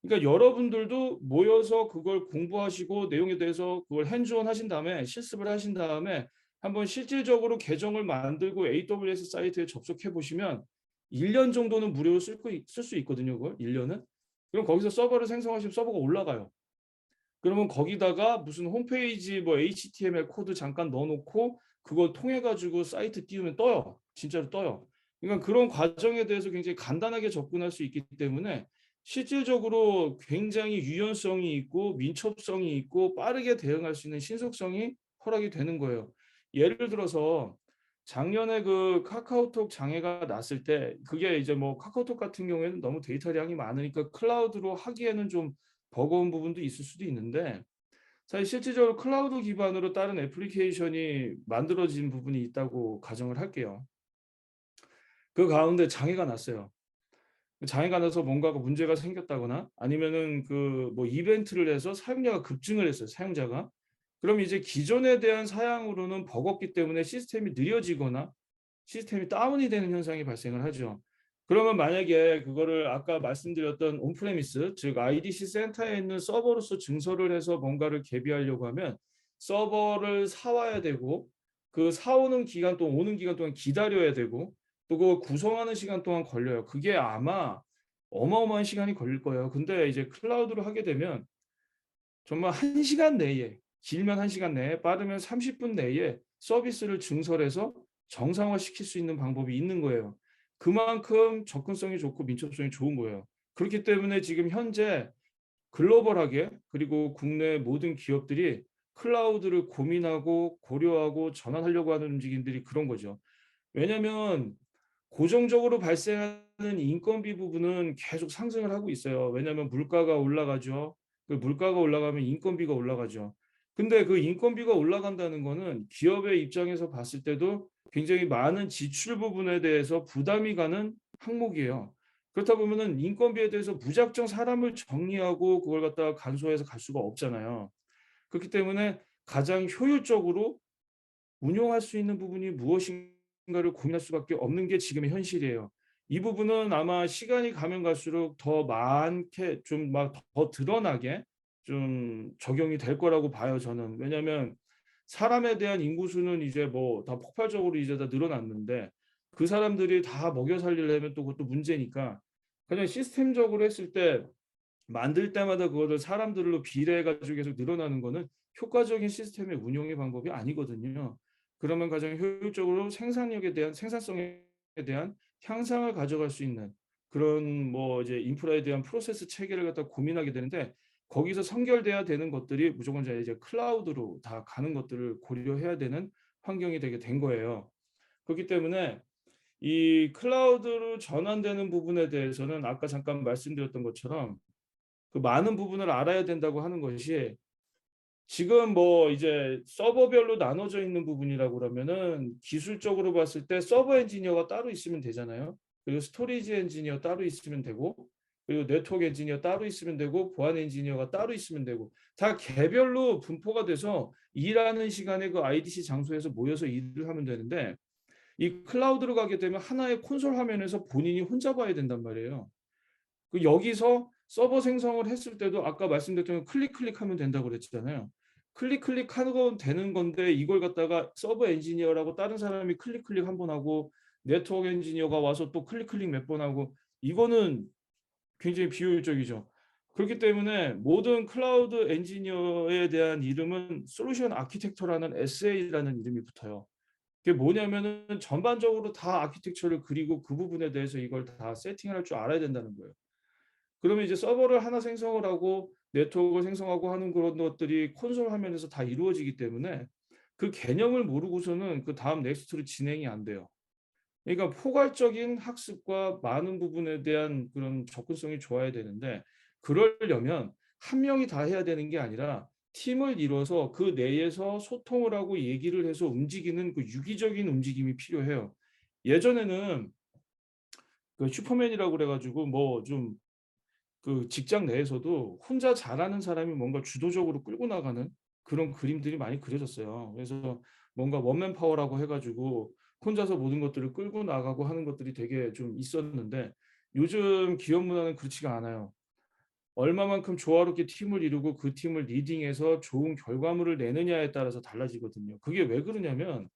그러니까 여러분들도 모여서 그걸 공부하시고 내용에 대해서 그걸 핸즈온 하신 다음에 실습을 하신 다음에 한번 실질적으로 계정을 만들고 AWS 사이트에 접속해 보시면 1년 정도는 무료로 쓸 수 있거든요. 그걸 1년은. 그럼 거기서 서버를 생성하시면 서버가 올라가요. 그러면 거기다가 무슨 홈페이지 뭐 HTML 코드 잠깐 넣어놓고 그거 통해 가지고 사이트 띄우면 떠요. 진짜로 떠요. 그러니까 그런 과정에 대해서 굉장히 간단하게 접근할 수 있기 때문에 실질적으로 굉장히 유연성이 있고 민첩성이 있고 빠르게 대응할 수 있는 신속성이 허락이 되는 거예요. 예를 들어서 작년에 그 카카오톡 장애가 났을 때 그게 이제 뭐 카카오톡 같은 경우에는 너무 데이터량이 많으니까 클라우드로 하기에는 좀 버거운 부분도 있을 수도 있는데 사실 실질적으로 클라우드 기반으로 다른 애플리케이션이 만들어진 부분이 있다고 가정을 할게요. 그 가운데 장애가 났어요. 장애가 나서 뭔가가 문제가 생겼다거나 아니면은 그 뭐 이벤트를 해서 사용자가 급증을 했어요, 사용자가. 그럼 이제 기존에 대한 사양으로는 버겁기 때문에 시스템이 느려지거나 시스템이 다운이 되는 현상이 발생을 하죠. 그러면 만약에 그거를 아까 말씀드렸던 온프레미스, 즉 IDC 센터에 있는 서버로서 증설을 해서 뭔가를 개비하려고 하면 서버를 사와야 되고 그 사오는 기간 동안 오는 기간 동안 기다려야 되고 또 그 구성하는 시간 동안 걸려요. 그게 아마 어마어마한 시간이 걸릴 거예요. 근데 이제 클라우드로 하게 되면 정말 1시간 내에 길면 1시간 내에 빠르면 30분 내에 서비스를 증설해서 정상화시킬 수 있는 방법이 있는 거예요. 그만큼 접근성이 좋고 민첩성이 좋은 거예요. 그렇기 때문에 지금 현재 글로벌하게 그리고 국내 모든 기업들이 클라우드를 고민하고 고려하고 전환하려고 하는 움직임들이 그런 거죠. 왜냐하면 고정적으로 발생하는 인건비 부분은 계속 상승을 하고 있어요. 왜냐하면 물가가 올라가죠. 그 물가가 올라가면 인건비가 올라가죠. 근데 그 인건비가 올라간다는 거는 기업의 입장에서 봤을 때도 굉장히 많은 지출 부분에 대해서 부담이 가는 항목이에요. 그렇다 보면은 인건비에 대해서 무작정 사람을 정리하고 그걸 갖다가 간소화해서 갈 수가 없잖아요. 그렇기 때문에 가장 효율적으로 운용할 수 있는 부분이 무엇인가를 고민할 수밖에 없는 게 지금의 현실이에요. 이 부분은 아마 시간이 가면 갈수록 더 많게 좀 막 더 드러나게 좀 적용이 될 거라고 봐요, 저는. 왜냐하면 사람에 대한 인구수는 이제 뭐 다 폭발적으로 이제 다 늘어났는데 그 사람들이 다 먹여 살리려면 또 그것도 문제니까 그냥 시스템적으로 했을 때 만들 때마다 그거를 사람들로 비례해 가지고 계속 늘어나는 거는 효과적인 시스템의 운영의 방법이 아니거든요. 그러면 가장 효율적으로 생산성에 대한 향상을 가져갈 수 있는 그런 뭐 이제 인프라에 대한 프로세스 체계를 갖다 고민하게 되는데, 거기서 선결돼야 되는 것들이 무조건 이제 클라우드로 다 가는 것들을 고려해야 되는 환경이 되게 된 거예요. 그렇기 때문에 이 클라우드로 전환되는 부분에 대해서는 아까 잠깐 말씀드렸던 것처럼 그 많은 부분을 알아야 된다고 하는 것이, 지금 뭐 이제 서버별로 나눠져 있는 부분이라고 그러면은 기술적으로 봤을 때 서버 엔지니어가 따로 있으면 되잖아요. 그리고 스토리지 엔지니어 따로 있으면 되고, 그리고 네트워크 엔지니어 따로 있으면 되고, 보안 엔지니어가 따로 있으면 되고, 다 개별로 분포가 돼서 일하는 시간에 그 IDC 장소에서 모여서 일을 하면 되는데, 이 클라우드로 가게 되면 하나의 콘솔 화면에서 본인이 혼자 봐야 된단 말이에요. 그 여기서 서버 생성을 했을 때도 아까 말씀드렸던 클릭하면 된다고 그랬잖아요. 클릭하면 되는 건데, 이걸 갖다가 서버 엔지니어라고 다른 사람이 클릭 한 번 하고 네트워크 엔지니어가 와서 또 클릭 몇 번 하고, 이거는 굉장히 비효율적이죠. 그렇기 때문에 모든 클라우드 엔지니어에 대한 이름은 솔루션 아키텍처라는 SA라는 이름이 붙어요. 그게 뭐냐면은 전반적으로 다 아키텍처를 그리고 그 부분에 대해서 이걸 다 세팅을 할 줄 알아야 된다는 거예요. 그러면 이제 서버를 하나 생성을 하고 네트워크를 생성하고 하는 그런 것들이 콘솔 화면에서 다 이루어지기 때문에 그 개념을 모르고서는 그 다음 넥스트로 진행이 안 돼요. 그러니까 포괄적인 학습과 많은 부분에 대한 그런 접근성이 좋아야 되는데, 그러려면 한 명이 다 해야 되는 게 아니라 팀을 이뤄서 그 내에서 소통을 하고 얘기를 해서 움직이는 그 유기적인 움직임이 필요해요. 예전에는 그 슈퍼맨이라고 그래가지고 뭐 좀 그 직장 내에서도 혼자 잘하는 사람이 뭔가 주도적으로 끌고 나가는 그런 그림들이 많이 그려졌어요. 그래서 뭔가 원맨 파워라고 해가지고 혼자서 모든 것들을 끌고 나가고 하는 것들이 되게 좀 있었는데, 요즘 기업 문화는 그렇지가 않아요. 얼마만큼 조화롭게 팀을 이루고 그 팀을 리딩해서 좋은 결과물을 내느냐에 따라서 달라지거든요. 그게 왜 그러냐면,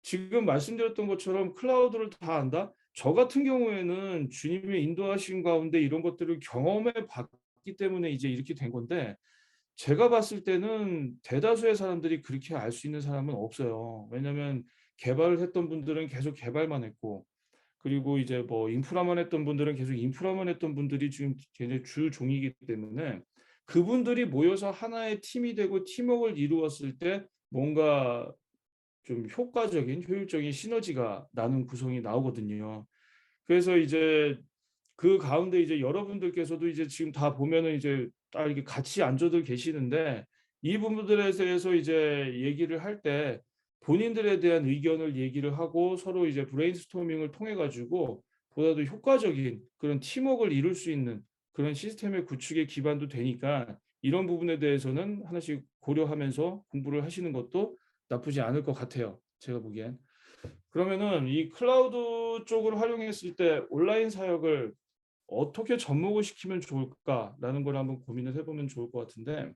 지금 말씀드렸던 것처럼 클라우드를 다 안다? 저 같은 경우에는 주님의 인도하신 가운데 이런 것들을 경험해 봤기 때문에 이제 이렇게 된 건데, 제가 봤을 때는 대다수의 사람들이 그렇게 알 수 있는 사람은 없어요. 왜냐하면 개발을 했던 분들은 계속 개발만 했고, 그리고 이제 뭐 인프라만 했던 분들은 계속 인프라만 했던 분들이 지금 걔네 주 종이기 때문에, 그분들이 모여서 하나의 팀이 되고 팀워크를 이루었을 때 뭔가 좀 효과적인 효율적인 시너지가 나는 구성이 나오거든요. 그래서 이제 그 가운데 이제 여러분들께서도 이제 지금 다 보면은 이제 딱 이렇게 같이 앉아들 계시는데, 이 부분들에 대해서 이제 얘기를 할 때 본인들에 대한 의견을 얘기를 하고 서로 이제 브레인스토밍을 통해 가지고 보다 더 효과적인 그런 팀워크를 이룰 수 있는 그런 시스템의 구축에 기반도 되니까, 이런 부분에 대해서는 하나씩 고려하면서 공부를 하시는 것도 나쁘지 않을 것 같아요, 제가 보기엔. 그러면은 이 클라우드 쪽을 활용했을 때 온라인 사역을 어떻게 접목을 시키면 좋을까라는 걸 한번 고민을 해보면 좋을 것 같은데,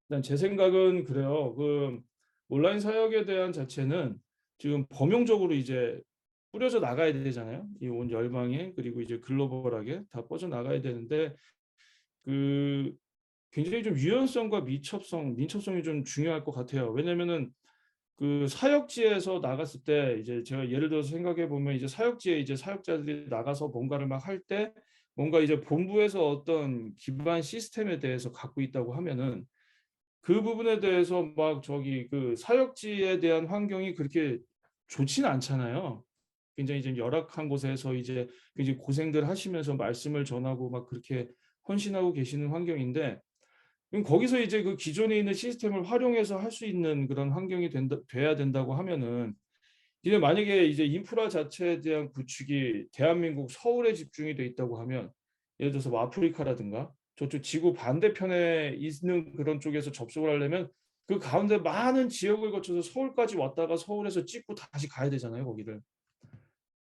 일단 제 생각은 그래요. 그 온라인 사역에 대한 자체는 지금 범용적으로 이제 뿌려져 나가야 되잖아요. 이 온 열방에, 그리고 이제 글로벌하게 다 뻗어 나가야 되는데, 그 굉장히 좀 유연성과 민첩성이 좀 중요할 것 같아요. 왜냐면은 그 사역지에서 나갔을 때 이제 제가 예를 들어서 생각해 보면, 이제 사역지에 이제 사역자들이 나가서 뭔가를 막 할 때 뭔가 이제 본부에서 어떤 기반 시스템에 대해서 갖고 있다고 하면은, 그 부분에 대해서 막 저기 그 사역지에 대한 환경이 그렇게 좋지는 않잖아요. 굉장히 좀 열악한 곳에서 이제 굉장히 고생들 하시면서 말씀을 전하고 막 그렇게 헌신하고 계시는 환경인데, 그럼 거기서 이제 그 기존에 있는 시스템을 활용해서 할 수 있는 그런 환경이 돼야 된다고 하면은, 이제 만약에 이제 인프라 자체에 대한 구축이 대한민국 서울에 집중이 돼 있다고 하면, 예를 들어서 뭐 아프리카라든가 저쪽 지구 반대편에 있는 그런 쪽에서 접속을 하려면 그 가운데 많은 지역을 거쳐서 서울까지 왔다가 서울에서 찍고 다시 가야 되잖아요, 거기를.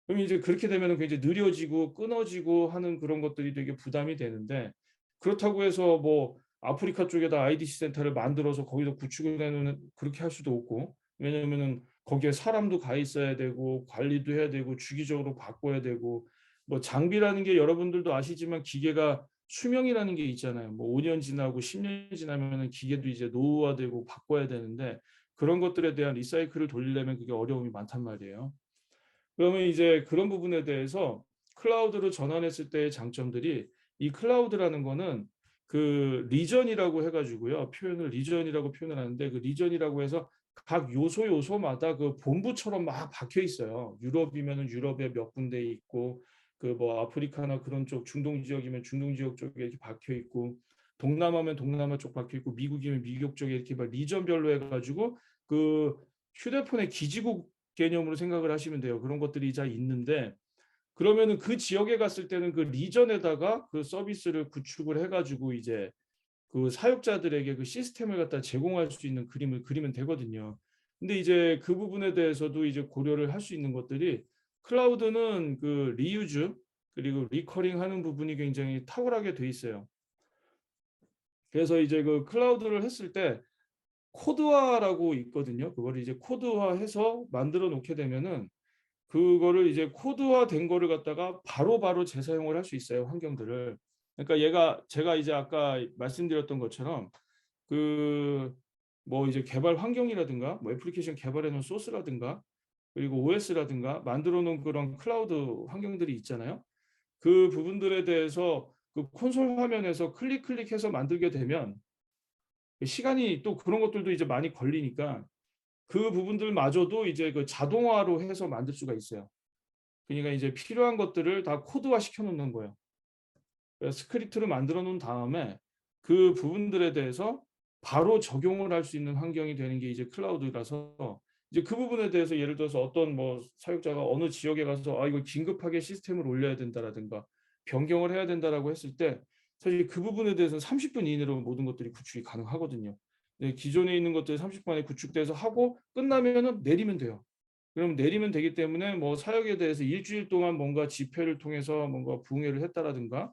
그럼 이제 그렇게 되면 굉장히 느려지고 끊어지고 하는 그런 것들이 되게 부담이 되는데, 그렇다고 해서 뭐 아프리카 쪽에다 IDC 센터를 만들어서 거기다 구축을 해놓는, 그렇게 할 수도 없고, 왜냐면은 거기에 사람도 가 있어야 되고 관리도 해야 되고 주기적으로 바꿔야 되고, 뭐 장비라는 게 여러분들도 아시지만 기계가 수명이라는 게 있잖아요. 뭐 5년 지나고 10년 지나면은 기계도 이제 노후화되고 바꿔야 되는데, 그런 것들에 대한 리사이클을 돌리려면 그게 어려움이 많단 말이에요. 그러면 이제 그런 부분에 대해서 클라우드로 전환했을 때의 장점들이, 이 클라우드라는 거는 그 리전이라고 해가지고요. 표현을 리전이라고 표현을 하는데, 그 리전이라고 해서 각 요소마다 그 본부처럼 막 박혀 있어요. 유럽이면은 유럽에 몇 군데 있고, 그 뭐 아프리카나 그런 쪽, 중동 지역이면 중동 지역 쪽에 이렇게 박혀 있고, 동남아면 동남아 쪽 박혀 있고, 미국이면 미국 쪽에 이렇게 막 리전별로 해가지고 그 휴대폰의 기지국 개념으로 생각을 하시면 돼요. 그런 것들이 다 있는데, 그러면은 그 지역에 갔을 때는 그 리전에다가 그 서비스를 구축을 해가지고 이제 그 사용자들에게 그 시스템을 갖다 제공할 수 있는 그림을 그리면 되거든요. 근데 이제 그 부분에 대해서도 이제 고려를 할 수 있는 것들이, 클라우드는 그 리유즈 그리고 리커링 하는 부분이 굉장히 탁월하게 돼 있어요. 그래서 이제 그 클라우드를 했을 때 코드화라고 있거든요. 그걸 이제 코드화해서 만들어 놓게 되면은 그거를 이제 코드화된 거를 갖다가 바로바로 재사용을 할 수 있어요, 환경들을. 그러니까 제가 이제 아까 말씀드렸던 것처럼 그 뭐 이제 개발 환경이라든가 뭐 애플리케이션 개발해 놓은 소스라든가 그리고 OS라든가 만들어 놓은 그런 클라우드 환경들이 있잖아요. 그 부분들에 대해서 그 콘솔 화면에서 클릭해서 만들게 되면 시간이, 또 그런 것들도 이제 많이 걸리니까 그 부분들마저도 이제 그 자동화로 해서 만들 수가 있어요. 그러니까 이제 필요한 것들을 다 코드화 시켜 놓는 거예요. 스크립트를 만들어 놓은 다음에 그 부분들에 대해서 바로 적용을 할 수 있는 환경이 되는 게 이제 클라우드라서, 이제 그 부분에 대해서 예를 들어서 어떤 뭐 사용자가 어느 지역에 가서 이거 긴급하게 시스템을 올려야 된다라든가 변경을 해야 된다라고 했을 때, 사실 그 부분에 대해서는 30분 이내로 모든 것들이 구축이 가능하거든요. 기존에 있는 것들이 30분 안에 구축돼서 하고 끝나면은 내리면 돼요. 그럼 내리면 되기 때문에 뭐 사역에 대해서 일주일 동안 뭔가 집회를 통해서 뭔가 부응회를 했다라든가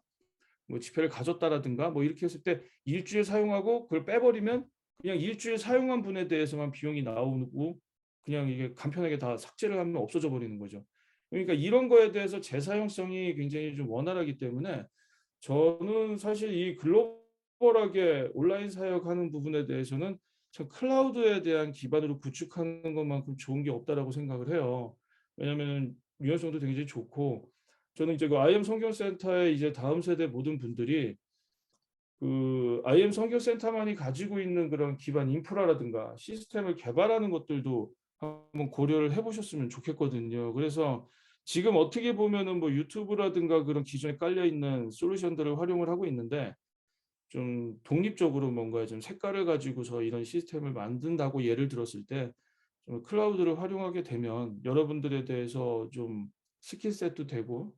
뭐 집회를 가졌다라든가 뭐 이렇게 했을 때 일주일 사용하고 그걸 빼버리면 그냥 일주일 사용한 분에 대해서만 비용이 나오고 그냥 이게 간편하게 다 삭제를 하면 없어져 버리는 거죠. 그러니까 이런 거에 대해서 재사용성이 굉장히 좀 원활하기 때문에 저는 사실 이 글로벌하게 온라인 사역하는 부분에 대해서는 참 클라우드에 대한 기반으로 구축하는 것만큼 좋은 게 없다라고 생각을 해요. 왜냐하면 유연성도 굉장히 좋고, 저는 이제 그 IM 선교센터의 이제 다음 세대 모든 분들이 그 IM 선교센터만이 가지고 있는 그런 기반 인프라라든가 시스템을 개발하는 것들도 한번 고려를 해보셨으면 좋겠거든요. 그래서 지금 어떻게 보면은 뭐 유튜브라든가 그런 기존에 깔려 있는 솔루션들을 활용을 하고 있는데, 좀 독립적으로 뭔가 좀 색깔을 가지고서 이런 시스템을 만든다고 예를 들었을 때, 좀 클라우드를 활용하게 되면 여러분들에 대해서 좀 스킬셋도 되고,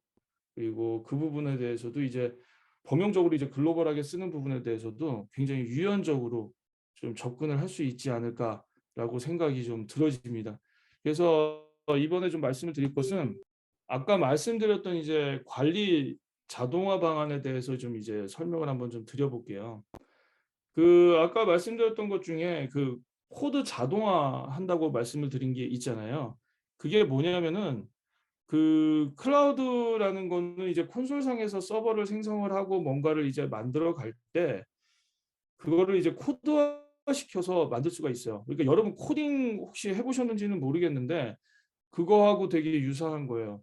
그리고 그 부분에 대해서도 이제 범용적으로 이제 글로벌하게 쓰는 부분에 대해서도 굉장히 유연적으로 좀 접근을 할 수 있지 않을까라고 생각이 좀 들어집니다. 그래서 이번에 좀 말씀을 드릴 것은, 아까 말씀드렸던 이제 관리 자동화 방안에 대해서 좀 이제 설명을 한번 좀 드려볼게요. 그 아까 말씀드렸던 것 중에 그 코드 자동화 한다고 말씀을 드린 게 있잖아요. 그게 뭐냐면은 그 클라우드라는 거는 이제 콘솔상에서 서버를 생성을 하고 뭔가를 이제 만들어 갈 때 그거를 이제 코드화 시켜서 만들 수가 있어요. 그러니까 여러분 코딩 혹시 해보셨는지는 모르겠는데 그거하고 되게 유사한 거예요.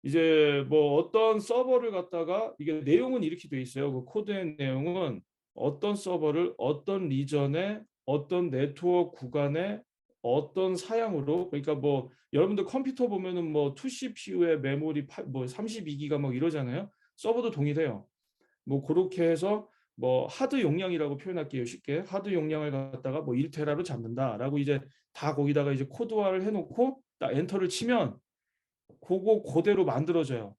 이제 뭐 어떤 서버를 갖다가, 이게 내용은 이렇게 돼 있어요. 그 코드의 내용은 어떤 서버를 어떤 리전에 어떤 네트워크 구간에 어떤 사양으로, 그러니까 뭐 여러분들 컴퓨터 보면은 뭐 2CPU에 메모리 뭐 32기가 막 이러잖아요. 서버도 동일해요. 뭐 그렇게 해서 뭐 하드 용량이라고 표현할게요. 쉽게 하드 용량을 갖다가 뭐 1테라로 잡는다라고 이제 다 거기다가 이제 코드화를 해놓고 딱 엔터를 치면 그거 그대로 만들어져요.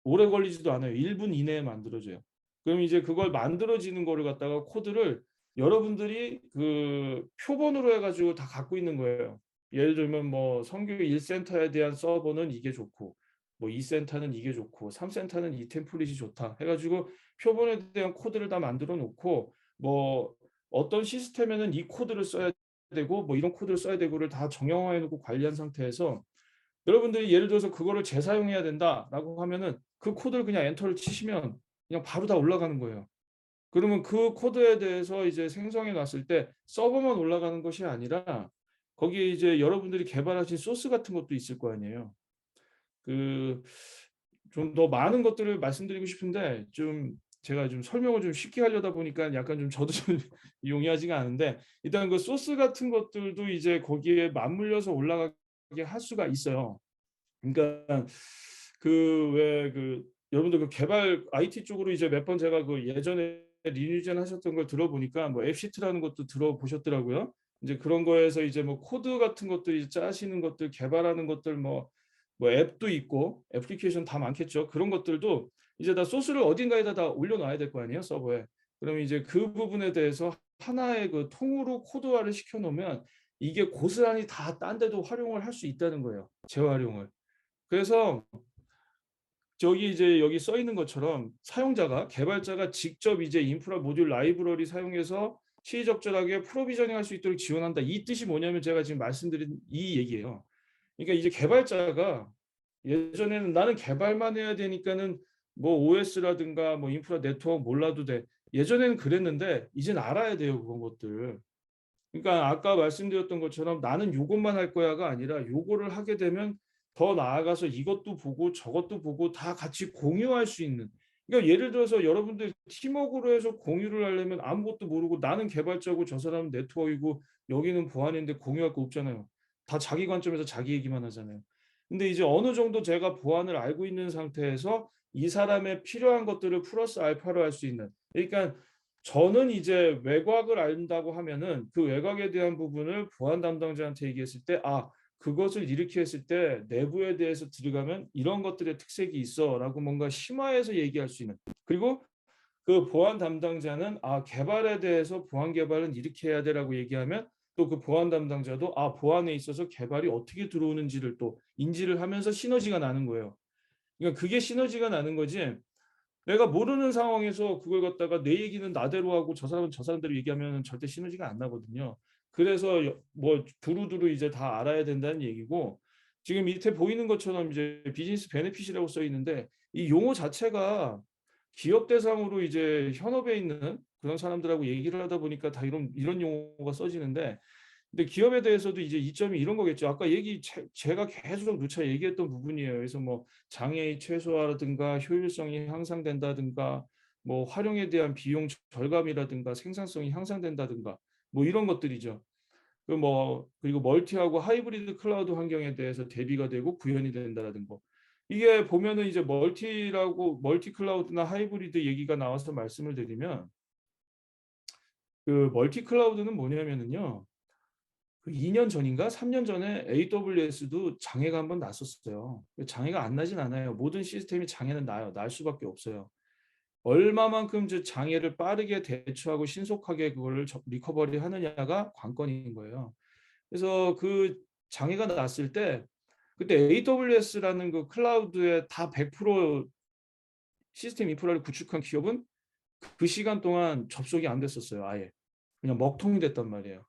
오래 걸리지도 않아요. 1분 이내에 만들어져요. 그럼 이제 그걸 만들어지는 거를 갖다가 코드를 여러분들이 그 표본으로 해가지고 다 갖고 있는 거예요. 예를 들면 뭐 성교 1센터에 대한 서버는 이게 좋고 뭐 2센터는 이게 좋고 3센터는 이 템플릿이 좋다 해가지고 표본에 대한 코드를 다 만들어 놓고, 뭐 어떤 시스템에는 이 코드를 써야 되고 뭐 이런 코드를 써야 되고를 다 정형화해 놓고 관리한 상태에서, 여러분들이 예를 들어서 그거를 재사용해야 된다라고 하면은 그 코드를 그냥 엔터를 치시면 그냥 바로 다 올라가는 거예요. 그러면 그 코드에 대해서 이제 생성해 놨을 때 서버만 올라가는 것이 아니라 거기에 이제 여러분들이 개발하신 소스 같은 것도 있을 거 아니에요. 그 좀 더 많은 것들을 말씀드리고 싶은데 좀 제가 좀 설명을 좀 쉽게 하려다 보니까 약간 좀 저도 좀 용이하지가 않은데, 일단 그 소스 같은 것들도 이제 거기에 맞물려서 올라가게 할 수가 있어요. 그러니까 여러분들 그 개발 IT 쪽으로 이제 몇 번 제가 그 예전에 리뉴전 하셨던 걸 들어보니까 뭐 앱시트라는 것도 들어보셨더라고요. 이제 그런 거에서 이제 뭐 코드 같은 것들 이제 짜시는 것들, 개발하는 것들, 뭐 앱도 있고 애플리케이션 다 많겠죠. 그런 것들도 이제 다 소스를 어딘가에다 다 올려놔야 될 거 아니에요, 서버에. 그러면 이제 그 부분에 대해서 하나의 그 통으로 코드화를 시켜 놓으면 이게 고스란히 다 딴 데도 활용을 할 수 있다는 거예요, 재활용을. 그래서 저기 이제 여기 써 있는 것처럼 사용자가 개발자가 직접 이제 인프라 모듈 라이브러리 사용해서 시의적절하게 프로비저닝 할 수 있도록 지원한다. 이 뜻이 뭐냐면 제가 지금 말씀드린 이 얘기예요. 그러니까 이제 개발자가 예전에는 나는 개발만 해야 되니까는 뭐 OS라든가 뭐 인프라 네트워크 몰라도 돼. 예전에는 그랬는데 이젠 알아야 돼요, 그런 것들. 그러니까 아까 말씀드렸던 것처럼 나는 요것만 할 거야가 아니라 요거를 하게 되면 더 나아가서 이것도 보고 저것도 보고 다 같이 공유할 수 있는. 그러니까 예를 들어서 여러분들 팀워크로 해서 공유를 하려면 아무것도 모르고 나는 개발자고 저 사람은 네트워크이고 여기는 보안인데 공유할 거 없잖아요. 다 자기 관점에서 자기 얘기만 하잖아요. 근데 이제 어느 정도 제가 보안을 알고 있는 상태에서 이 사람의 필요한 것들을 플러스 알파로 할 수 있는. 그러니까 저는 이제 외곽을 안다고 하면은 그 외곽에 대한 부분을 보안 담당자한테 얘기했을 때, 아, 그것을 이렇게 했을 때 내부에 대해서 들어가면 이런 것들의 특색이 있어라고 뭔가 심화해서 얘기할 수 있는. 그리고 그 보안 담당자는 아, 개발에 대해서 보안 개발은 이렇게 해야 되라고 얘기하면 또 그 보안 담당자도 아, 보안에 있어서 개발이 어떻게 들어오는지를 또 인지를 하면서 시너지가 나는 거예요. 그러니까 그게 시너지가 나는 거지. 내가 모르는 상황에서 그걸 갖다가 내 얘기는 나대로 하고 저 사람은 저 사람대로 얘기하면 절대 시너지가 안 나거든요. 그래서 뭐 두루두루 이제 다 알아야 된다는 얘기고, 지금 밑에 보이는 것처럼 이제 비즈니스 베네핏이라고 써 있는데 이 용어 자체가 기업 대상으로 이제 현업에 있는 그런 사람들하고 얘기를 하다 보니까 다 이런 용어가 써지는데, 근데 기업에 대해서도 이제 이점이 이런 거겠죠. 아까 제가 계속 누차 얘기했던 부분이에요. 그래서 뭐 장애의 최소화라든가 효율성이 향상된다든가 뭐 활용에 대한 비용 절감이라든가 생산성이 향상된다든가 뭐 이런 것들이죠. 그리고 멀티하고 하이브리드 클라우드 환경에 대해서 대비가 되고 구현이 된다라든 거. 이게 보면은 이제 멀티 클라우드나 하이브리드 얘기가 나와서 말씀을 드리면, 그 멀티 클라우드는 뭐냐면은요. 그 2년 전인가 3년 전에 AWS도 장애가 한번 났었어요. 장애가 안 나진 않아요. 모든 시스템이 장애는 나요. 날 수밖에 없어요. 얼마만큼 장애를 빠르게 대처하고 신속하게 그거를 리커버리 하느냐가 관건인 거예요. 그래서 그 장애가 났을 때 그때 AWS라는 그 클라우드에 다 100% 시스템 인프라를 구축한 기업은 그 시간 동안 접속이 안 됐었어요. 아예. 그냥 먹통이 됐단 말이에요.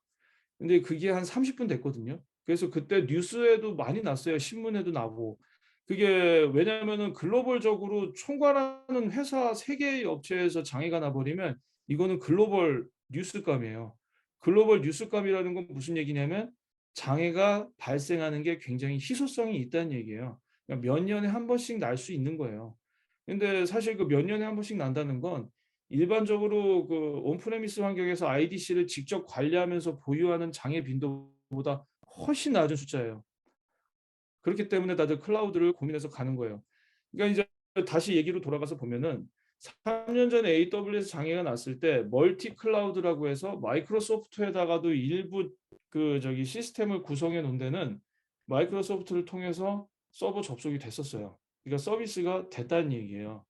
근데 그게 한 30분 됐거든요. 그래서 그때 뉴스에도 많이 났어요. 신문에도 나고. 그게 왜냐하면은 글로벌적으로 총괄하는 회사 3개의 업체에서 장애가 나버리면 이거는 글로벌 뉴스감이에요. 글로벌 뉴스감이라는 건 무슨 얘기냐면 장애가 발생하는 게 굉장히 희소성이 있다는 얘기예요. 그러니까 몇 년에 한 번씩 날 수 있는 거예요. 근데 사실 그 몇 년에 한 번씩 난다는 건 일반적으로 그 온프레미스 환경에서 IDC를 직접 관리하면서 보유하는 장애 빈도보다 훨씬 낮은 숫자예요. 그렇기 때문에 다들 클라우드를 고민해서 가는 거예요. 그러니까 이제 다시 얘기로 돌아가서 보면은 3년 전에 AWS 장애가 났을 때 멀티 클라우드라고 해서 마이크로소프트에다가도 일부 시스템을 구성해 놓은 데는 마이크로소프트를 통해서 서버 접속이 됐었어요. 그러니까 서비스가 됐다는 얘기예요.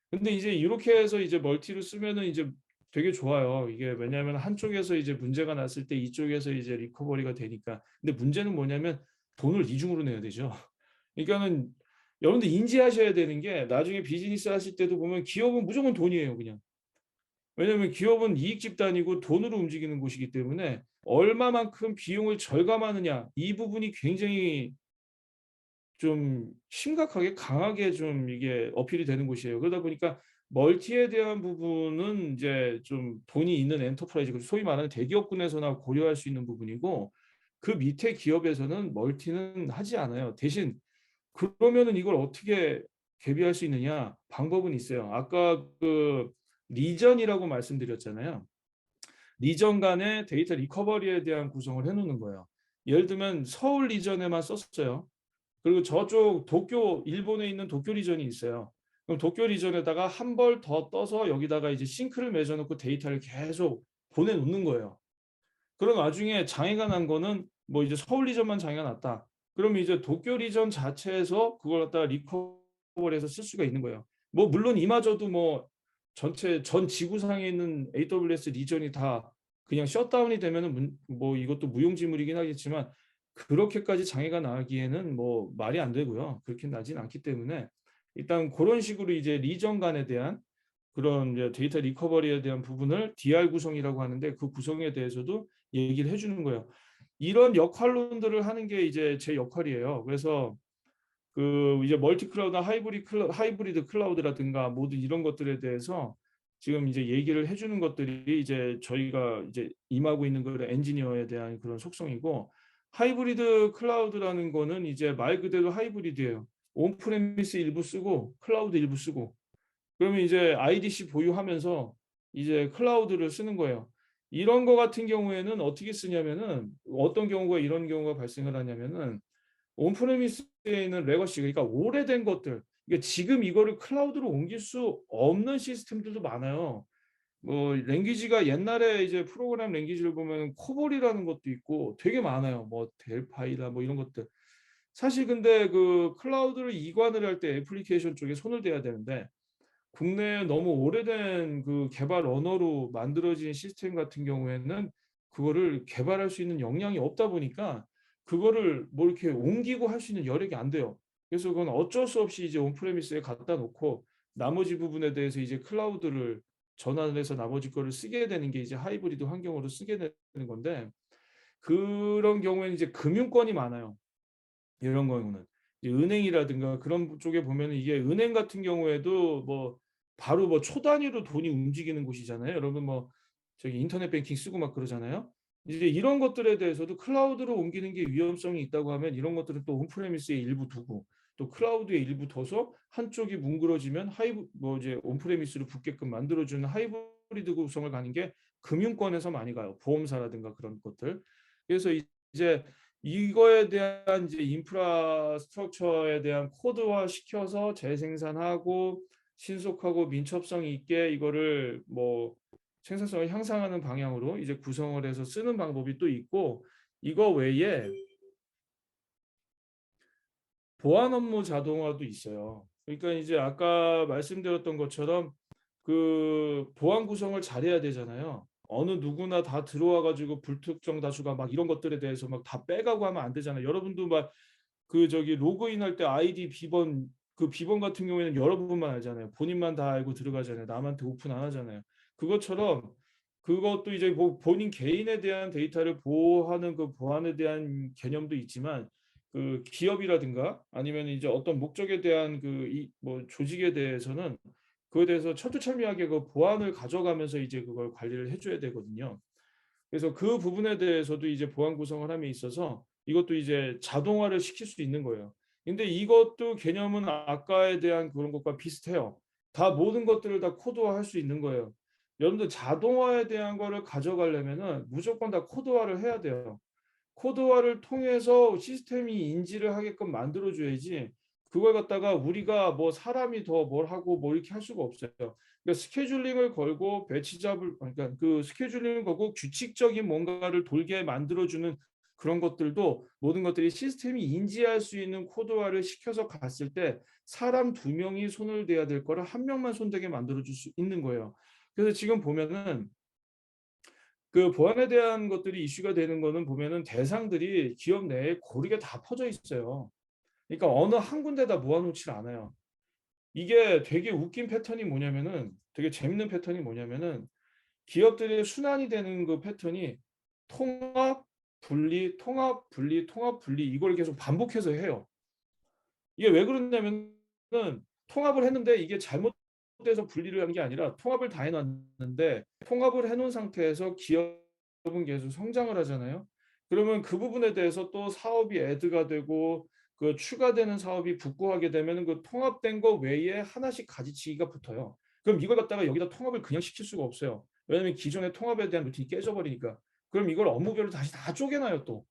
근데 이제 이렇게 해서 이제 멀티를 쓰면은 이제 되게 좋아요. 이게 왜냐하면 한쪽에서 이제 문제가 났을 때 이쪽에서 이제 리커버리가 되니까. 근데 문제는 뭐냐면 돈을 이중으로 내야 되죠. 그러니까는 여러분들 인지하셔야 되는 게 나중에 비즈니스 하실 때도 보면 기업은 무조건 돈이에요, 그냥. 왜냐하면 기업은 이익 집단이고 돈으로 움직이는 곳이기 때문에 얼마만큼 비용을 절감하느냐 이 부분이 굉장히 좀 심각하게 강하게 좀 이게 어필이 되는 곳이에요. 그러다 보니까 멀티에 대한 부분은 이제 좀 돈이 있는 엔터프라이즈, 소위 말하는 대기업군에서나 고려할 수 있는 부분이고, 그 밑에 기업에서는 멀티는 하지 않아요. 대신 그러면은 이걸 어떻게 대비할 수 있느냐? 방법은 있어요. 아까 그 리전이라고 말씀드렸잖아요. 리전 간의 데이터 리커버리에 대한 구성을 해놓는 거예요. 예를 들면 서울 리전에만 썼어요. 그리고 저쪽 도쿄, 일본에 있는 도쿄 리전이 있어요. 그럼 도쿄 리전에다가 한 벌 더 떠서 여기다가 이제 싱크를 맺어놓고 데이터를 계속 보내놓는 거예요. 그럼 나중에 장애가 난 거는 뭐 이제 서울 리전만 장애가 났다. 그러면 이제 도쿄 리전 자체에서 그걸 갖다가 리커버리해서 쓸 수가 있는 거예요. 뭐 물론 이마저도 뭐 전체 전 지구상에 있는 AWS 리전이 다 그냥 셧다운이 되면은 뭐 이것도 무용지물이긴 하겠지만 그렇게까지 장애가 나기에는 뭐 말이 안 되고요. 그렇게 나진 않기 때문에 일단 그런 식으로 이제 리전 간에 대한 그런 이제 데이터 리커버리에 대한 부분을 DR 구성이라고 하는데 그 구성에 대해서도 얘기를 해주는 거예요. 이런 역할론들을 하는 게 이제 제 역할이에요. 그래서 그 이제 멀티 클라우드, 하이브리드 클라우드라든가 모든 이런 것들에 대해서 지금 이제 얘기를 해주는 것들이 이제 저희가 이제 임하고 있는 그런 엔지니어에 대한 그런 속성이고, 하이브리드 클라우드라는 거는 이제 말 그대로 하이브리드예요. 온프레미스 일부 쓰고 클라우드 일부 쓰고, 그러면 이제 IDC 보유하면서 이제 클라우드를 쓰는 거예요. 이런 거 같은 경우에는 어떻게 쓰냐면은 어떤 경우가 이런 경우가 발생을 하냐면은 온프레미스에 있는 레거시, 그러니까 오래된 것들, 이게 지금 이거를 클라우드로 옮길 수 없는 시스템들도 많아요. 뭐 랭귀지가 옛날에 이제 프로그램 랭귀지를 보면 코볼이라는 것도 있고 되게 많아요. 뭐 델파이나 뭐 이런 것들. 사실 근데 그 클라우드를 이관을 할 때 애플리케이션 쪽에 손을 대야 되는데 국내에 너무 오래된 그 개발 언어로 만들어진 시스템 같은 경우에는 그거를 개발할 수 있는 역량이 없다 보니까 그거를 뭐 이렇게 옮기고 할 수 있는 여력이 안 돼요. 그래서 그건 어쩔 수 없이 이제 온프레미스에 갖다 놓고 나머지 부분에 대해서 이제 클라우드를 전환을 해서 나머지 거를 쓰게 되는 게 이제 하이브리드 환경으로 쓰게 되는 건데, 그런 경우에는 이제 금융권이 많아요. 이런 경우는 이제 은행이라든가 그런 쪽에 보면은 이게 은행 같은 경우에도 뭐 바로 뭐 초 단위로 돈이 움직이는 곳이잖아요. 여러분 뭐 저기 인터넷 뱅킹 쓰고 막 그러잖아요. 이제 이런 것들에 대해서도 클라우드로 옮기는 게 위험성이 있다고 하면 이런 것들은 또 온프레미스에 일부 두고 또 클라우드에 일부 둬서 한쪽이 뭉그러지면 뭐 이제 온프레미스로 붙게끔 만들어주는 하이브리드 구성을 가는 게 금융권에서 많이 가요. 보험사라든가 그런 것들. 그래서 이제 이거에 대한 이제 인프라스트럭처에 대한 코드화 시켜서 재생산하고 신속하고 민첩성 있게 이거를 뭐 생산성을 향상하는 방향으로 이제 구성을 해서 쓰는 방법이 또 있고, 이거 외에 보안 업무 자동화도 있어요. 그러니까 이제 아까 말씀드렸던 것처럼 그 보안 구성을 잘해야 되잖아요. 어느 누구나 다 들어와 가지고 불특정 다수가 막 이런 것들에 대해서 막 다 빼가고 하면 안 되잖아요. 여러분도 막 그 저기 로그인할 때 아이디 비번, 그 비번 같은 경우에는 여러분만 알잖아요. 본인만 다 알고 들어가잖아요. 남한테 오픈 안 하잖아요. 그것처럼 그것도 이제 뭐 본인 개인에 대한 데이터를 보호하는 그 보안에 대한 개념도 있지만 그 기업이라든가 아니면 이제 어떤 목적에 대한 그 이 뭐 조직에 대해서는 그거에 대해서 철두철미하게 그 보안을 가져가면서 이제 그걸 관리를 해줘야 되거든요. 그래서 그 부분에 대해서도 이제 보안 구성을 함에 있어서 이것도 이제 자동화를 시킬 수 있는 거예요. 근데 이것도 개념은 아까에 대한 그런 것과 비슷해요. 다 모든 것들을 다 코드화할 수 있는 거예요. 여러분들 자동화에 대한 거를 가져가려면은 무조건 다 코드화를 해야 돼요. 코드화를 통해서 시스템이 인지를 하게끔 만들어줘야지 그걸 갖다가 우리가 뭐 사람이 더 뭘 하고 뭐 이렇게 할 수가 없어요. 그러니까 스케줄링을 걸고 배치 잡을, 그러니까 그 스케줄링을 걸고 규칙적인 뭔가를 돌게 만들어주는 그런 것들도 모든 것들이 시스템이 인지할 수 있는 코드화를 시켜서 갔을 때 사람 두 명이 손을 대야 될 거를 한 명만 손대게 만들어줄 수 있는 거예요. 그래서 지금 보면은 그 보안에 대한 것들이 이슈가 되는 거는 보면은 대상들이 기업 내에 고르게 다 퍼져 있어요. 그러니까 어느 한 군데다 모아놓질 않아요. 이게 되게 웃긴 패턴이 뭐냐면은, 되게 재밌는 패턴이 뭐냐면은 기업들의 순환이 되는 그 패턴이 통합, 분리, 통합, 분리, 통합, 분리 이걸 계속 반복해서 해요. 이게 왜 그러냐면은 통합을 했는데 이게 잘못돼서 분리를 하는 게 아니라 통합을 다 해놨는데 통합을 해놓은 상태에서 기업은 계속 성장을 하잖아요. 그러면 그 부분에 대해서 또 사업이 애드가 되고 그 추가되는 사업이 붙고 하게 되면은 그 통합된 거 외에 하나씩 가지치기가 붙어요. 그럼 이걸 갖다가 여기다 통합을 그냥 시킬 수가 없어요. 왜냐면 기존의 통합에 대한 루틴이 깨져버리니까. 그럼 이걸 업무별로 다시 다 쪼개놔요 또.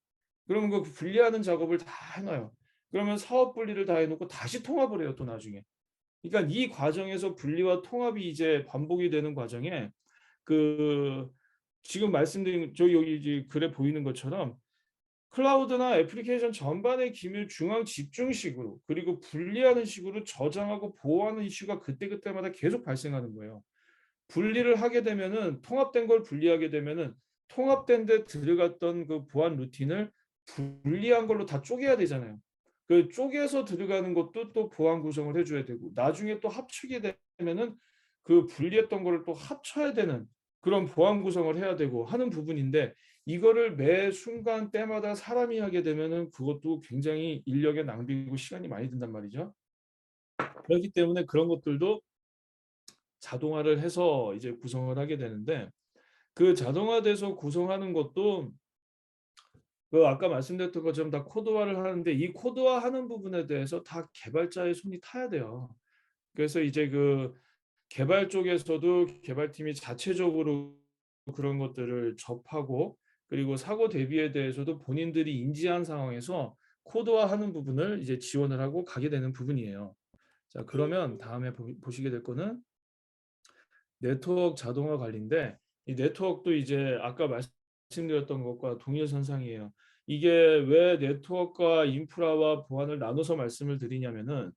그러면 그 분리하는 작업을 다 해놔요. 그러면 사업 분리를 다 해놓고 다시 통합을 해요 또 나중에. 그러니까 이 과정에서 분리와 통합이 이제 반복이 되는 과정에 그 지금 말씀드린 저기 여기 이제 글에 보이는 것처럼 클라우드나 애플리케이션 전반의 기밀 중앙 집중식으로 그리고 분리하는 식으로 저장하고 보호하는 이슈가 그때그때마다 계속 발생하는 거예요. 분리를 하게 되면은 통합된 걸 분리하게 되면은 통합된 데 들어갔던 그 보안 루틴을 분리한 걸로 다 쪼개야 되잖아요. 그 쪼개서 들어가는 것도 또 보안 구성을 해줘야 되고 나중에 또 합치게 되면은 그 분리했던 거를 또 합쳐야 되는 그런 보안 구성을 해야 되고 하는 부분인데 이거를 매 순간 때마다 사람이 하게 되면은 그것도 굉장히 인력의 낭비고 시간이 많이 든단 말이죠. 그렇기 때문에 그런 것들도 자동화를 해서 이제 구성을 하게 되는데 그 자동화돼서 구성하는 것도 그 아까 말씀드렸던 것처럼 다 코드화를 하는데 이 코드화하는 부분에 대해서 다 개발자의 손이 타야 돼요. 그래서 이제 그 개발 쪽에서도 개발팀이 자체적으로 그런 것들을 접하고 그리고 사고 대비에 대해서도 본인들이 인지한 상황에서 코드화하는 부분을 이제 지원을 하고 가게 되는 부분이에요. 자, 그러면 다음에 보시게 될 거는 네트워크 자동화 관리인데 이 네트워크도 이제 아까 말씀드렸던 것과 동일선상이에요. 이게 왜 네트워크와 인프라와 보안을 나눠서 말씀을 드리냐면은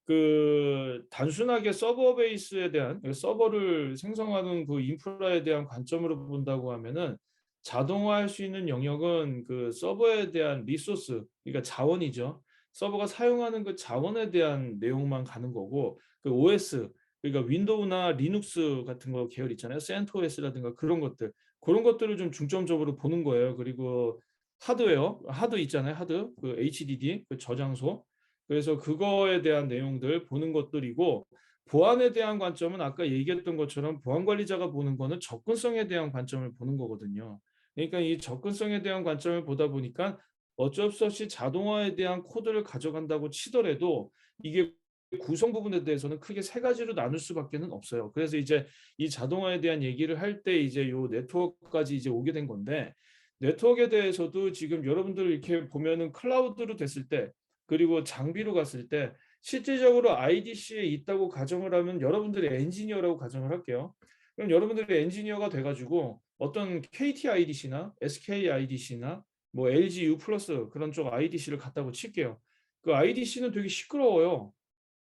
그 단순하게 서버 베이스에 대한 서버를 생성하는 그 인프라에 대한 관점으로 본다고 하면은 자동화할 수 있는 영역은 그 서버에 대한 리소스, 그러니까 자원이죠. 서버가 사용하는 그 자원에 대한 내용만 가는 거고 그 OS, 그러니까 윈도우나 리눅스 같은 거 계열 있잖아요. CentOS라든가 그런 것들. 그런 것들을 좀 중점적으로 보는 거예요. 그리고 하드웨어, 하드 있잖아요. 하드, 그 HDD, 그 저장소. 그래서 그거에 대한 내용들 보는 것들이고 보안에 대한 관점은 아까 얘기했던 것처럼 보안 관리자가 보는 거는 접근성에 대한 관점을 보는 거거든요. 그러니까 이 접근성에 대한 관점을 보다 보니까 어쩔 수 없이 자동화에 대한 코드를 가져간다고 치더라도 이게 구성 부분에 대해서는 크게 세 가지로 나눌 수밖에는 없어요. 그래서 이제 이 자동화에 대한 얘기를 할 때 이제 요 네트워크까지 이제 오게 된 건데 네트워크에 대해서도 지금 여러분들 이렇게 보면은 클라우드로 됐을 때 그리고 장비로 갔을 때 실질적으로 IDC에 있다고 가정을 하면 여러분들이 엔지니어라고 가정을 할게요. 그럼 여러분들이 엔지니어가 돼가지고 어떤 KT IDC나 SK IDC나 뭐 LG U 플러스 그런 쪽 IDC를 갖다고 칠게요. 그 IDC는 되게 시끄러워요.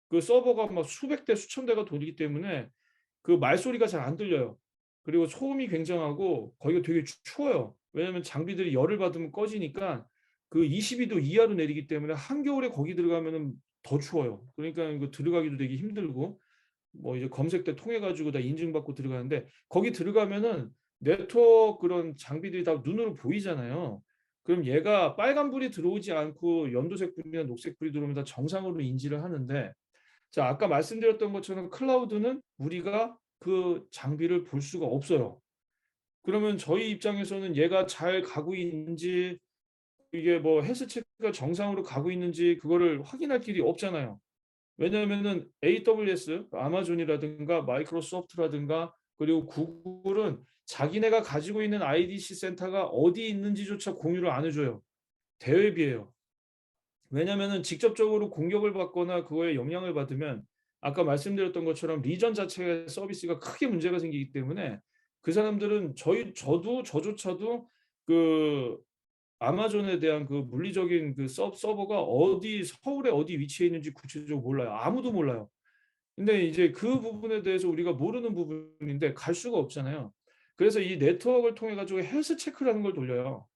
그 서버가 막 수백 대 수천 대가 돌리기 때문에 그 말소리가 잘 안 들려요. 그리고 소음이 굉장하고 거기가 되게 추워요. 왜냐하면 장비들이 열을 받으면 꺼지니까 그 22도 이하로 내리기 때문에 한겨울에 거기 들어가면은 더 추워요. 그러니까 이거 들어가기도 되게 힘들고 뭐 이제 검색대 통해 가지고 다 인증받고 들어가는데 거기 들어가면은 네트워크 그런 장비들이 다 눈으로 보이잖아요. 그럼 얘가 빨간불이 들어오지 않고 연두색 불이나 녹색 불이 들어오면 다 정상으로 인지를 하는데 자, 아까 말씀드렸던 것처럼 클라우드는 우리가 그 장비를 볼 수가 없어요. 그러면 저희 입장에서는 얘가 잘 가고 있는지 이게 뭐 헬스 체크가 정상으로 가고 있는지 그거를 확인할 길이 없잖아요. 왜냐하면은 AWS, 아마존이라든가 마이크로소프트라든가 그리고 구글은 자기네가 가지고 있는 IDC 센터가 어디 있는지조차 공유를 안 해줘요. 대회비예요. 왜냐면은 직접적으로 공격을 받거나 그거에 영향을 받으면 아까 말씀드렸던 것처럼 리전 자체의 서비스가 크게 문제가 생기기 때문에 그 사람들은 저조차도 그 아마존에 대한 그 물리적인 그 서버가 어디 서울에 어디 위치해 있는지 구체적으로 몰라요. 아무도 몰라요. 근데 이제 그 부분에 대해서 우리가 모르는 부분인데 갈 수가 없잖아요. 그래서 이 네트워크를 통해 가지고 헬스 체크라는 걸 돌려요.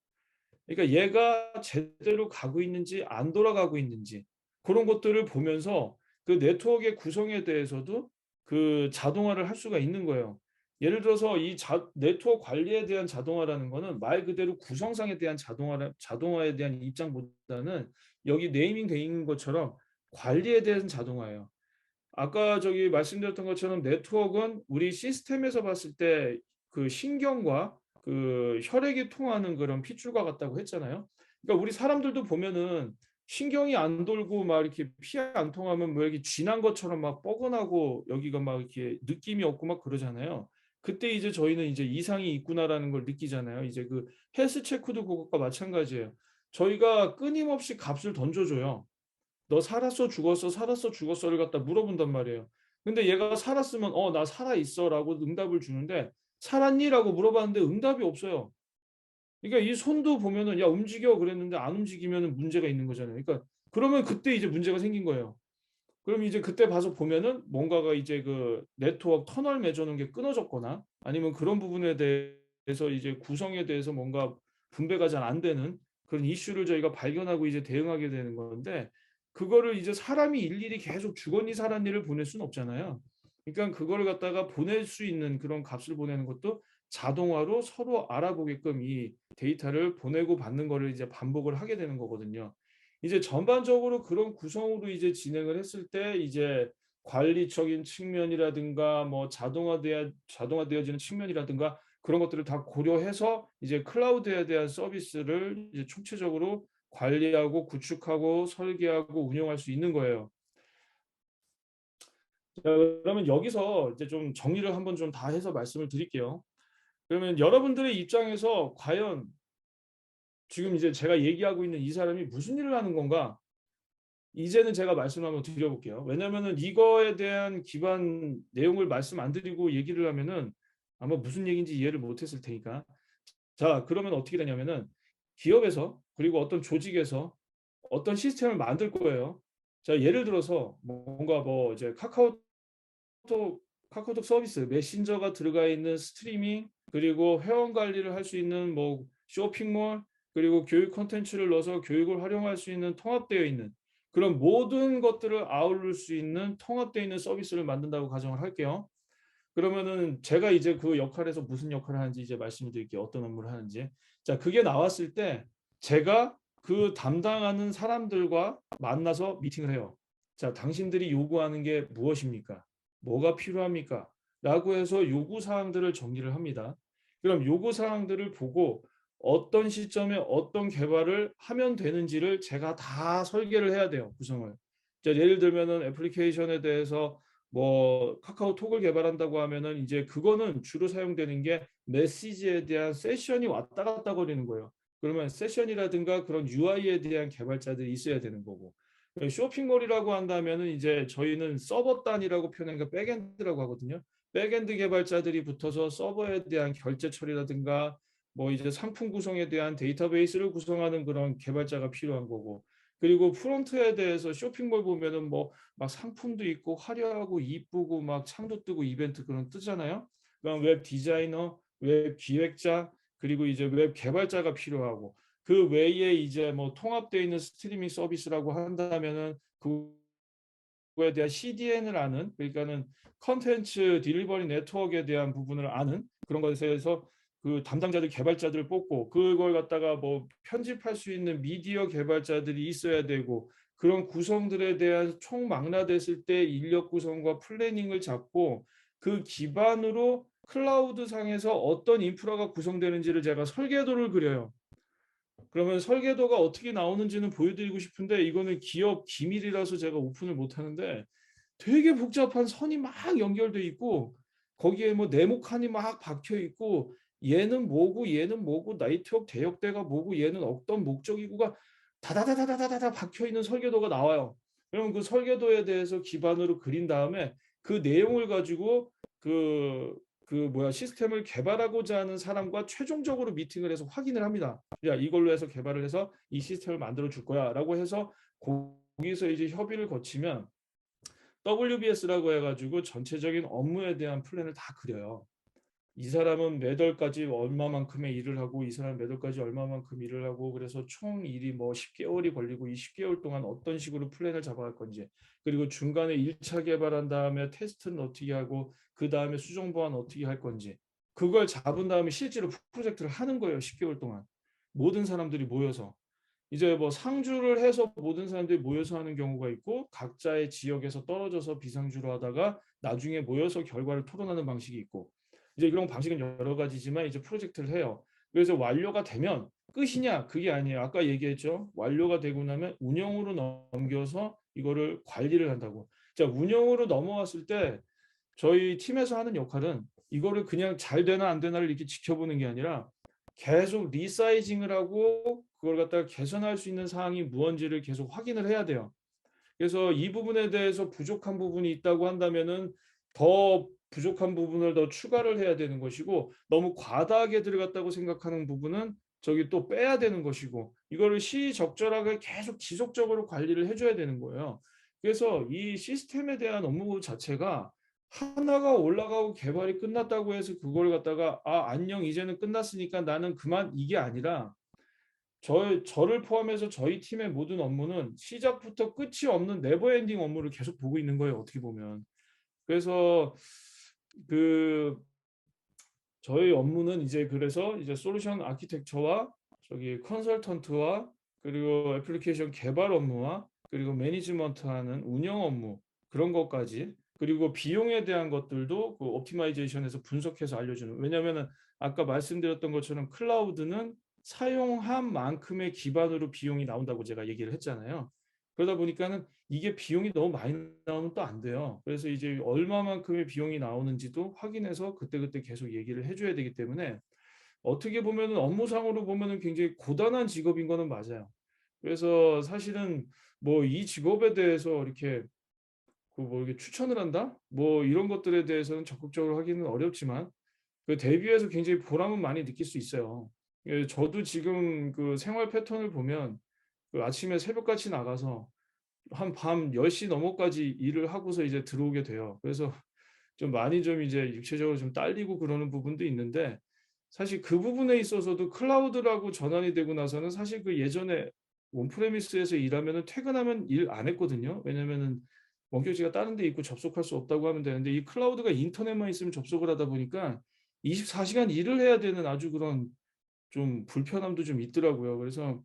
그러니까 얘가 제대로 가고 있는지 안 돌아가고 있는지 그런 것들을 보면서 그 네트워크의 구성에 대해서도 그 자동화를 할 수가 있는 거예요. 예를 들어서 이 네트워크 관리에 대한 자동화라는 거는 말 그대로 구성상에 대한 자동화에 대한 입장보다는 여기 네이밍 돼 있는 것처럼 관리에 대한 자동화예요. 아까 저기 말씀드렸던 것처럼 네트워크는 우리 시스템에서 봤을 때 그 신경과 그 혈액이 통하는 그런 핏줄과 같다고 했잖아요. 그러니까 우리 사람들도 보면은 신경이 안 돌고 막 이렇게 피 안 통하면 뭐 여기 쥐난 것처럼 막 뻐근하고 여기가 막 이렇게 느낌이 없고 막 그러잖아요. 그때 이제 저희는 이제 이상이 있구나라는 걸 느끼잖아요. 이제 그 헬스 체크도 그것과 마찬가지예요. 저희가 끊임없이 값을 던져줘요. 너 살았어 죽었어 살았어 죽었어를 갖다 물어본단 말이에요. 근데 얘가 살았으면 나 살아 있어라고 응답을 주는데 살았니라고 물어봤는데 응답이 없어요. 그러니까 이 손도 보면은 야 움직여 그랬는데 안 움직이면은 문제가 있는 거잖아요. 그러니까 그러면 그때 이제 문제가 생긴 거예요. 그럼 이제 그때 봐서 보면은 뭔가가 이제 그 네트워크 터널 맺어놓은 게 끊어졌거나 아니면 그런 부분에 대해서 이제 구성에 대해서 뭔가 분배가 잘 안 되는 그런 이슈를 저희가 발견하고 이제 대응하게 되는 건데 그거를 이제 사람이 일일이 계속 주거니 살았니를 보낼 수는 없잖아요. 그러니까 그걸 갖다가 보낼 수 있는 그런 값을 보내는 것도 자동화로 서로 알아보게끔 이 데이터를 보내고 받는 거를 이제 반복을 하게 되는 거거든요. 이제 전반적으로 그런 구성으로 이제 진행을 했을 때 이제 관리적인 측면이라든가 뭐 자동화되어지는 측면이라든가 그런 것들을 다 고려해서 이제 클라우드에 대한 서비스를 이제 총체적으로 관리하고 구축하고 설계하고 운영할 수 있는 거예요. 자, 그러면 여기서 이제 좀 정리를 한번 좀 다 해서 말씀을 드릴게요. 그러면 여러분들의 입장에서 과연 지금 이제 제가 얘기하고 있는 이 사람이 무슨 일을 하는 건가? 이제는 제가 말씀 한번 드려볼게요. 왜냐하면은 이거에 대한 기반 내용을 말씀 안 드리고 얘기를 하면은 아마 무슨 얘기인지 이해를 못했을 테니까. 자, 그러면 어떻게 되냐면은 기업에서 그리고 어떤 조직에서 어떤 시스템을 만들 거예요. 자, 예를 들어서 뭔가 뭐 이제 카카오톡 서비스 메신저가 들어가 있는 스트리밍 그리고 회원 관리를 할 수 있는 뭐 쇼핑몰 그리고 교육 콘텐츠를 넣어서 교육을 활용할 수 있는 통합되어 있는 그런 모든 것들을 아우를 수 있는 통합되어 있는 서비스를 만든다고 가정을 할게요. 그러면은 제가 이제 그 역할에서 무슨 역할을 하는지 이제 말씀을 드릴게요. 어떤 업무를 하는지. 자, 그게 나왔을 때 제가 그 담당하는 사람들과 만나서 미팅을 해요. 자, 당신들이 요구하는 게 무엇입니까? 뭐가 필요합니까? 라고 해서 요구 사항들을 정리를 합니다. 그럼 요구 사항들을 보고 어떤 시점에 어떤 개발을 하면 되는지를 제가 다 설계를 해야 돼요. 구성을. 자, 예를 들면은 애플리케이션에 대해서 뭐 카카오톡을 개발한다고 하면은 이제 그거는 주로 사용되는 게 메시지에 대한 세션이 왔다 갔다 거리는 거예요. 그러면 세션이라든가 그런 UI에 대한 개발자들이 있어야 되는 거고. 쇼핑몰이라고 한다면은 이제 저희는 서버 단이라고 표현하니까 백엔드라고 하거든요. 백엔드 개발자들이 붙어서 서버에 대한 결제 처리라든가 뭐 이제 상품 구성에 대한 데이터베이스를 구성하는 그런 개발자가 필요한 거고. 그리고 프론트에 대해서 쇼핑몰 보면은 뭐 막 상품도 있고 화려하고 이쁘고 막 창도 뜨고 이벤트 그런 뜨잖아요. 그럼 웹 디자이너, 웹 기획자, 그리고 이제 웹 개발자가 필요하고 그 외에 이제 뭐 통합되어 있는 스트리밍 서비스라고 한다면은 그거에 대한 CDN을 아는 그러니까는 컨텐츠 딜리버리 네트워크에 대한 부분을 아는 그런 것에 대해서 그 담당자들 개발자들을 뽑고 그걸 갖다가 뭐 편집할 수 있는 미디어 개발자들이 있어야 되고 그런 구성들에 대한 총망라됐을 때 인력 구성과 플래닝을 잡고 그 기반으로 클라우드 상에서 어떤 인프라가 구성되는지를 제가 설계도를 그려요. 그러면 설계도가 어떻게 나오는지는 보여드리고 싶은데 이거는 기업 기밀이라서 제가 오픈을 못 하는데 되게 복잡한 선이 막 연결돼 있고 거기에 뭐 네모칸이 막 박혀 있고 얘는 뭐고 얘는 뭐고 네트워크 대역대가 뭐고 얘는 어떤 목적이고가 다다다다다다다 박혀 있는 설계도가 나와요. 그러면 그 설계도에 대해서 기반으로 그린 다음에 그 내용을 가지고 시스템을 개발하고자 하는 사람과 최종적으로 미팅을 해서 확인을 합니다. 야, 이걸로 해서 개발을 해서 이 시스템을 만들어 줄 거야라고 해서 거기서 이제 협의를 거치면 WBS라고 해가지고 전체적인 업무에 대한 플랜을 다 그려요. 이 사람은 몇 월까지 얼마만큼의 일을 하고 이 사람은 몇 월까지 얼마만큼 일을 하고 그래서 총 일이 뭐 10개월이 걸리고 이 10개월 동안 어떤 식으로 플랜을 잡아갈 건지 그리고 중간에 1차 개발한 다음에 테스트는 어떻게 하고 그 다음에 수정 보완 어떻게 할 건지 그걸 잡은 다음에 실제로 프로젝트를 하는 거예요. 10개월 동안 모든 사람들이 모여서 이제 뭐 상주를 해서 모든 사람들이 모여서 하는 경우가 있고 각자의 지역에서 떨어져서 비상주로 하다가 나중에 모여서 결과를 토론하는 방식이 있고 이제 이런 방식은 여러 가지지만 이제 프로젝트를 해요. 그래서 완료가 되면 끝이냐? 그게 아니에요. 아까 얘기했죠. 완료가 되고 나면 운영으로 넘겨서 이거를 관리를 한다고. 자, 운영으로 넘어왔을 때 저희 팀에서 하는 역할은 이거를 그냥 잘 되나 안 되나를 이렇게 지켜보는 게 아니라 계속 리사이징을 하고 그걸 갖다가 개선할 수 있는 사항이 무언지를 계속 확인을 해야 돼요. 그래서 이 부분에 대해서 부족한 부분이 있다고 한다면은 더 부족한 부분을 더 추가를 해야 되는 것이고, 너무 과다하게 들어갔다고 생각하는 부분은 저기 또 빼야 되는 것이고, 이거를 시적절하게 계속 지속적으로 관리를 해줘야 되는 거예요. 그래서 이 시스템에 대한 업무 자체가 하나가 올라가고 개발이 끝났다고 해서 그걸 갖다가 안녕 이제는 끝났으니까 나는 그만, 이게 아니라 저를 포함해서 저희 팀의 모든 업무는 시작부터 끝이 없는 네버엔딩 업무를 계속 보고 있는 거예요, 어떻게 보면. 그래서 그 저희 업무는 이제 그래서 이제 솔루션 아키텍처와 저기 컨설턴트와 그리고 애플리케이션 개발 업무와 그리고 매니지먼트하는 운영 업무, 그런 것까지, 그리고 비용에 대한 것들도 그 옵티마이제이션에서 분석해서 알려주는. 왜냐하면은 아까 말씀드렸던 것처럼 클라우드는 사용한 만큼의 기반으로 비용이 나온다고 제가 얘기를 했잖아요. 그러다 보니까는 이게 비용이 너무 많이 나오면 또 안 돼요. 그래서 이제 얼마만큼의 비용이 나오는지도 확인해서 그때그때 계속 얘기를 해줘야 되기 때문에, 어떻게 보면은 업무상으로 보면은 굉장히 고단한 직업인 거는 맞아요. 그래서 사실은 뭐 이 직업에 대해서 이렇게 그 뭐 이렇게 추천을 한다? 뭐 이런 것들에 대해서는 적극적으로 하기는 어렵지만 그 대비해서 굉장히 보람은 많이 느낄 수 있어요. 예, 저도 지금 그 생활 패턴을 보면 그 아침에 새벽같이 나가서 한 밤 10시 넘어까지 일을 하고서 이제 들어오게 돼요. 그래서 좀 많이 좀 이제 육체적으로 좀 딸리고 그러는 부분도 있는데, 사실 그 부분에 있어서도 클라우드라고 전환이 되고 나서는 사실 그 예전에 온프레미스에서 일하면은 퇴근하면 일 안 했거든요. 왜냐면은 원격지가 다른 데 있고 접속할 수 없다고 하면 되는데, 이 클라우드가 인터넷만 있으면 접속을 하다 보니까 24시간 일을 해야 되는 아주 그런 좀 불편함도 좀 있더라고요. 그래서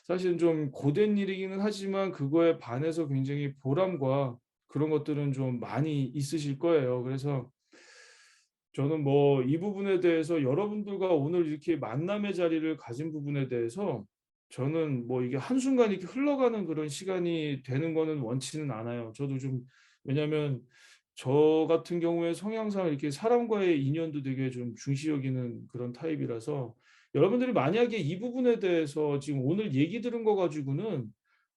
사실은 좀 고된 일이기는 하지만 그거에 반해서 굉장히 보람과 그런 것들은 좀 많이 있으실 거예요. 그래서 저는 뭐 이 부분에 대해서 여러분들과 오늘 이렇게 만남의 자리를 가진 부분에 대해서 저는 뭐 이게 한순간 이렇게 흘러가는 그런 시간이 되는 거는 원치는 않아요. 저도 좀, 왜냐하면 저 같은 경우에 성향상 이렇게 사람과의 인연도 되게 좀 중시 여기는 그런 타입이라서, 여러분들이 만약에 이 부분에 대해서 지금 오늘 얘기 들은 거 가지고는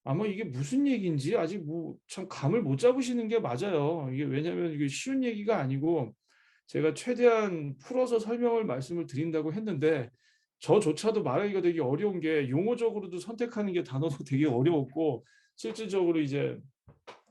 아마 이게 무슨 얘기인지 아직 뭐 참 감을 못 잡으시는 게 맞아요. 이게 왜냐하면 이게 쉬운 얘기가 아니고, 제가 최대한 풀어서 설명을 말씀을 드린다고 했는데 저조차도 말하기가 되게 어려운 게, 용어적으로도 선택하는 게 단어도 되게 어려웠고, 실질적으로 이제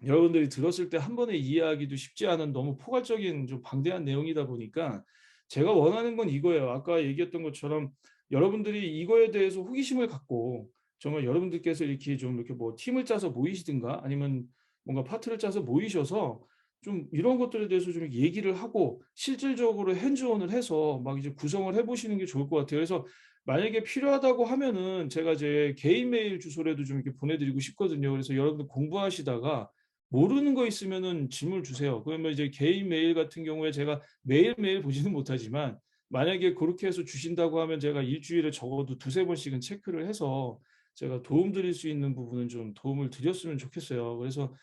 여러분들이 들었을 때 한 번에 이해하기도 쉽지 않은 너무 포괄적인 좀 방대한 내용이다 보니까, 제가 원하는 건 이거예요. 아까 얘기했던 것처럼 여러분들이 이거에 대해서 호기심을 갖고 정말 여러분들께서 이렇게 좀 이렇게 뭐 팀을 짜서 모이시든가 아니면 뭔가 파트를 짜서 모이셔서 좀 이런 것들에 대해서 좀 얘기를 하고 실질적으로 핸즈온을 해서 막 이제 구성을 해보시는 게 좋을 것 같아요. 그래서 만약에 필요하다고 하면은 제가 제 개인 메일 주소라도 좀 이렇게 보내드리고 싶거든요. 그래서 여러분들 공부하시다가 모르는 거 있으면은 질문 주세요. 그러면 이제 개인 메일 같은 경우에 제가 매일매일 보지는 못하지만, 만약에 그렇게 해서 주신다고 하면 제가 일주일에 적어도 두세 번씩은 체크를 해서 제가 도움 드릴 수 있는 부분은 좀 도움을 드렸으면 좋겠어요. 그래서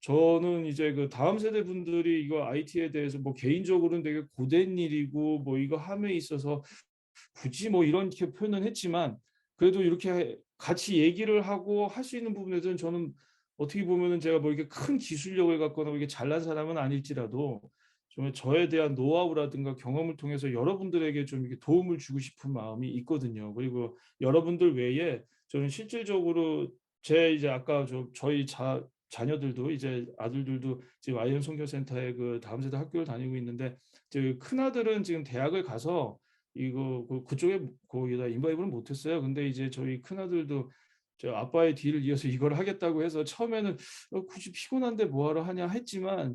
저는 이제 그 다음 세대 분들이 이거 IT에 대해서 뭐 개인적으로는 되게 고된 일이고 뭐 이거 함에 있어서 굳이 뭐 이렇게 표현은 했지만, 그래도 이렇게 같이 얘기를 하고 할 수 있는 부분에 대해서는 저는 어떻게 보면은 제가 뭐 이렇게 큰 기술력을 갖거나 뭐 이게 잘난 사람은 아닐지라도 정말 저에 대한 노하우라든가 경험을 통해서 여러분들에게 좀 이렇게 도움을 주고 싶은 마음이 있거든요. 그리고 여러분들 외에 저는 실질적으로 제 이제 아까 저희 자녀들도 이제 아들들도 지금 IM 선교센터에 그 다음 세대 학교를 다니고 있는데, 그 큰 아들은 지금 대학을 가서 이거 그쪽에 거기다 인바이브는 못했어요. 근데 이제 저희 큰 아들도 저 아빠의 뒤를 이어서 이걸 하겠다고 해서 처음에는 굳이 피곤한데 뭐하러 하냐 했지만,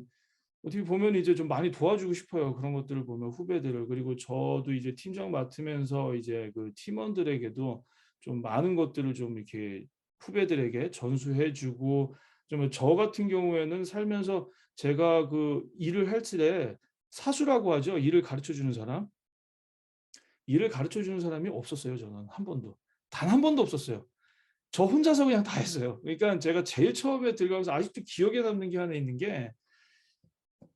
어떻게 보면 이제 좀 많이 도와주고 싶어요. 그런 것들을 보면 후배들을. 그리고 저도 이제 팀장 맡으면서 이제 그 팀원들에게도 좀 많은 것들을 좀 이렇게 후배들에게 전수해주고, 좀 저 같은 경우에는 살면서 제가 그 일을 할 때 사수라고 하죠. 일을 가르쳐 주는 사람. 일을 가르쳐 주는 사람이 없었어요, 저는 한 번도. 단 한 번도 없었어요. 저 혼자서 그냥 다 했어요. 그러니까 제가 제일 처음에 들어가면서 아직도 기억에 남는 게 하나 있는 게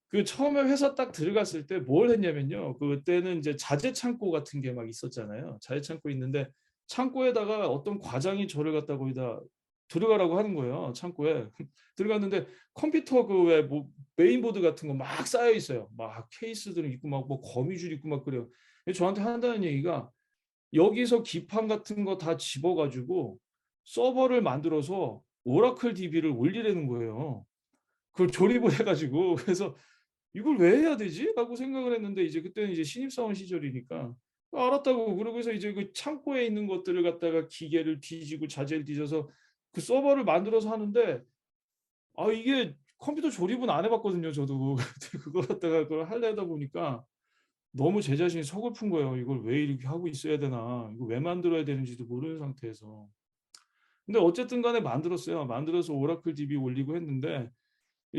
그 처음에 회사 딱 들어갔을 때 뭘 했냐면요. 그때는 이제 자재 창고 같은 게 막 있었잖아요. 자재 창고 있는데 창고에다가 어떤 과장이 저를 갖다 거기다 들어가라고 하는 거예요, 창고에. 들어갔는데 컴퓨터 그 왜 뭐 메인보드 같은 거 막 쌓여 있어요. 막 케이스들 있고 막 뭐 거미줄 있고 막 그래요. 근데 저한테 한다는 얘기가 여기서 기판 같은 거 다 집어 가지고 서버를 만들어서 오라클 DB를 올리라는 거예요. 그걸 조립을 해 가지고. 그래서 '이걸 왜 해야 되지?' 라고 생각을 했는데 이제 그때는 이제 신입사원 시절이니까 알았다고 그러고 서 이제 그 창고에 있는 것들을 갖다가 기계를 뒤지고 자재를 뒤져서 그 서버를 만들어서 하는데 이게 컴퓨터 조립은 안 해 봤거든요 저도. 근데 그걸 갖다가 그걸 하려다 보니까 너무 제 자신이 서글픈 거예요. '이걸 왜 이렇게 하고 있어야 되나. 이거 왜 만들어야 되는지도 모르는 상태에서.' 근데 어쨌든 간에 만들었어요. 만들어서 오라클 DB 올리고 했는데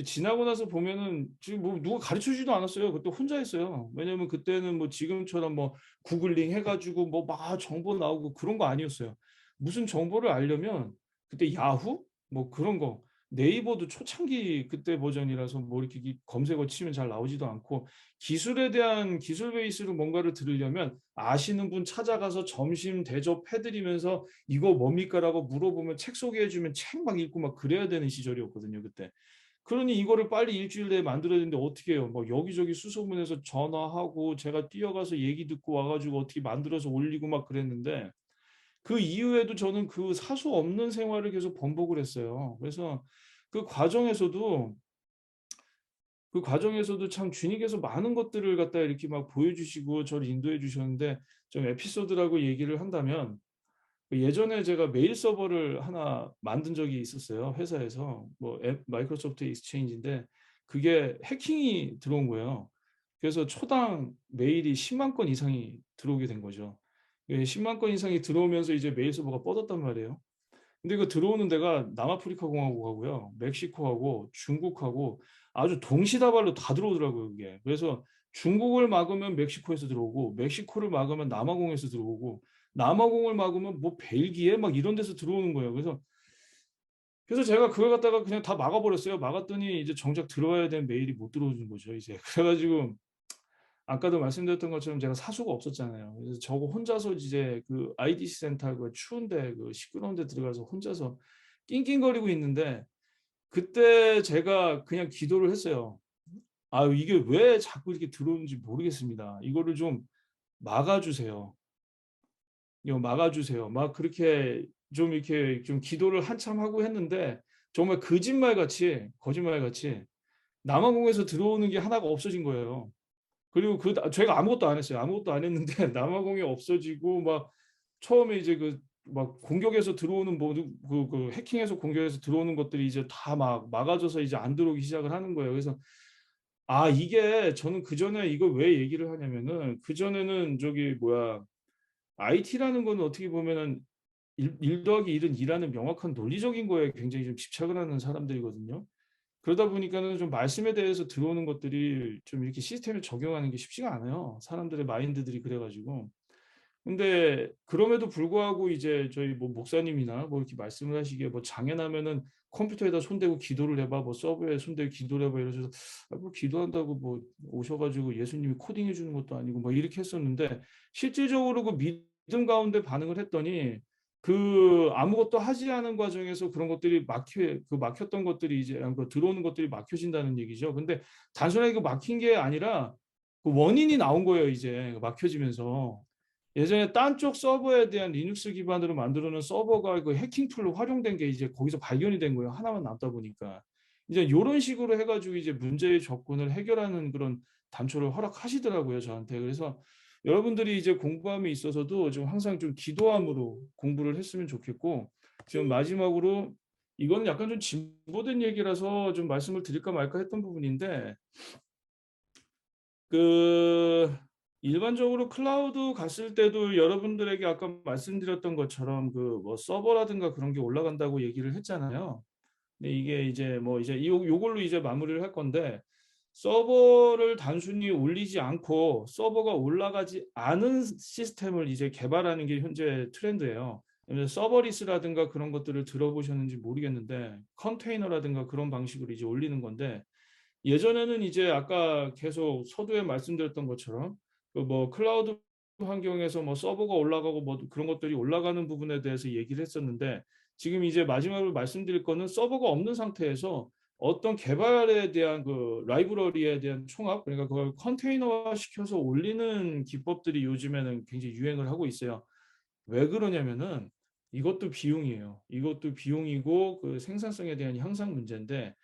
지나고 나서 보면은 지금 뭐 누가 가르쳐 주지도 않았어요. 그때 혼자 했어요. 왜냐면 그때는 뭐 지금처럼 뭐 구글링 해 가지고 뭐 막 정보 나오고 그런 거 아니었어요. 무슨 정보를 알려면 그때 야후 뭐 그런 거 네이버도 초창기 그때 버전이라서 뭐 이렇게 검색어 치면 잘 나오지도 않고 기술에 대한 기술 베이스로 뭔가를 들으려면 아시는 분 찾아가서 점심 대접해 드리면서 "이거 뭡니까?"라고 물어보면 책 소개해 주면 책 막 읽고 막 그래야 되는 시절이었거든요 그때. 그러니 이거를 빨리 일주일 내에 만들어야 되는데 어떻게 해요? 뭐 여기저기 수소문해서 전화하고 제가 뛰어가서 얘기 듣고 와 가지고 어떻게 만들어서 올리고 막 그랬는데 그 이후에도 저는 그 사수 없는 생활을 계속 번복을 했어요. 그래서 그 과정에서도 참 주님께서 많은 것들을 갖다 이렇게 막 보여주시고 저를 인도해 주셨는데 좀 에피소드라고 얘기를 한다면 예전에 제가 메일 서버를 하나 만든 적이 있었어요, 회사에서. 뭐 마이크로소프트 익스체인지인데 그게 해킹이 들어온 거예요. 그래서 초당 메일이 10만 건 이상이 들어오게 된 거죠. 10만 건 이상이 들어오면서 이제 메일 서버가 뻗었단 말이에요. 근데 그 들어오는 데가 남아프리카 공화국하고요, 멕시코하고 중국하고 아주 동시다발로 다 들어오더라고요, 그게. 그래서 중국을 막으면 멕시코에서 들어오고 멕시코를 막으면 남아공에서 들어오고 남아공을 막으면 뭐 벨기에 막 이런 데서 들어오는 거예요. 그래서 제가 그걸 갖다가 그냥 다 막아 버렸어요. 막았더니 이제 정작 들어와야 되는 메일이 못 들어오는 거죠, 이제. 그래 가지고 아까도 말씀드렸던 것처럼 제가 사수가 없었잖아요. 그래서 저 혼자서 이제 그 IDC 센터 그 추운데 그 시끄러운 데 들어가서 혼자서 낑낑거리고 있는데 그때 제가 그냥 기도를 했어요. 이게 왜 자꾸 이렇게 들어오는지 모르겠습니다. 이거를 좀 막아 주세요. 이거 막아 주세요. 막 그렇게 좀 이렇게 좀 기도를 한참 하고 했는데 정말 거짓말같이 남아공에서 들어오는 게 하나가 없어진 거예요. 그리고 제가 아무것도 안 했어요. 아무것도 안 했는데 남아공이 없어지고 막 처음에 이제 막 공격해서 들어오는 모든 해킹해서 공격해서 들어오는 것들이 이제 다 막 막아져서 이제 안 들어오기 시작을 하는 거예요. 그래서 이게 저는 그전에 이걸 왜 얘기를 하냐면은 그전에는 저기 뭐야 IT라는 거는 어떻게 보면은 1 더하기 1은 2 라는 명확한 논리적인 거에 굉장히 좀 집착을 하는 사람들이거든요. 그러다 보니까는 좀 말씀에 대해서 들어오는 것들이 좀 이렇게 시스템에 적용하는 게 쉽지가 않아요. 사람들의 마인드들이 그래 가지고. 근데 그럼에도 불구하고 이제 저희 뭐 목사님이나 뭐 이렇게 말씀을 하시기에 뭐 장애나면은 컴퓨터에다 손대고 기도를 해 봐. 뭐 서버에 손대고 기도를 해 봐. 이러셔서 뭐 기도한다고 뭐 오셔 가지고 예수님이 코딩해 주는 것도 아니고 뭐 이렇게 했었는데 실질적으로 그 믿음 가운데 반응을 했더니 아무것도 하지 않은 과정에서 그런 것들이 막혔던 것들이 이제 들어오는 것들이 막혀진다는 얘기죠. 근데 단순하게 막힌 게 아니라 그 원인이 나온 거예요, 이제 막혀지면서. 예전에 딴 쪽 서버에 대한 리눅스 기반으로 만들어 놓은 서버가 그 해킹 툴로 활용된 게 이제 거기서 발견이 된 거예요, 하나만 남다 보니까. 이제 요런 식으로 해 가지고 이제 문제의 접근을 해결하는 그런 단초를 허락하시더라고요, 저한테. 그래서 여러분들이 이제 공부함에 있어서도 좀 항상 좀 기도함으로 공부를 했으면 좋겠고 지금 마지막으로 이거는 약간 좀 진보된 얘기라서 좀 말씀을 드릴까 말까 했던 부분인데 그 일반적으로 클라우드 갔을 때도 여러분들에게 아까 말씀드렸던 것처럼 그 뭐 서버라든가 그런 게 올라간다고 얘기를 했잖아요. 근데 이게 이제 뭐 이제 요걸로 이제 마무리를 할 건데 서버를 단순히 올리지 않고 서버가 올라가지 않은 시스템을 이제 개발하는 게 현재 트렌드예요. 서버리스라든가 그런 것들을 들어보셨는지 모르겠는데 컨테이너라든가 그런 방식으로 이제 올리는 건데 예전에는 이제 아까 계속 서두에 말씀드렸던 것처럼 그 뭐 클라우드 환경에서 뭐 서버가 올라가고 뭐 그런 것들이 올라가는 부분에 대해서 얘기를 했었는데 지금 이제 마지막으로 말씀드릴 거는 서버가 없는 상태에서 어떤 개발에 대한 그 라이브러리에 대한 총합 그러니까 그걸 컨테이너화 시켜서 올리는 기법들이 요즘에는 굉장히 유행을 하고 있어요. 왜 그러냐면은 이것도 비용이에요. 이것도 비용이고 그 생산성에 대한 향상 문제인데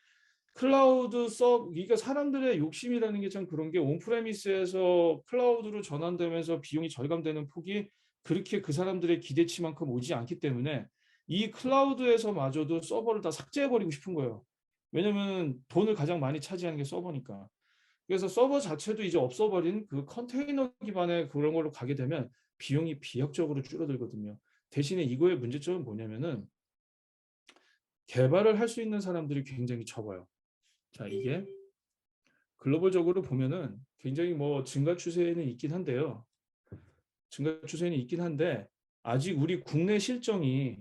클라우드 그러니까 사람들의 욕심이라는 게 참 그런 게 온프레미스에서 클라우드로 전환되면서 비용이 절감되는 폭이 그렇게 그 사람들의 기대치만큼 오지 않기 때문에 이 클라우드에서마저도 서버를 다 삭제해버리고 싶은 거예요. 왜냐면 돈을 가장 많이 차지하는 게 서버니까. 그래서 서버 자체도 이제 없어버린 그 컨테이너 기반의 그런 걸로 가게 되면 비용이 비약적으로 줄어들거든요. 대신에 이거의 문제점은 뭐냐면은 개발을 할 수 있는 사람들이 굉장히 적어요. 자, 이게 글로벌적으로 보면은 굉장히 뭐 증가 추세에는 있긴 한데요. 증가 추세는 있긴 한데 아직 우리 국내 실정이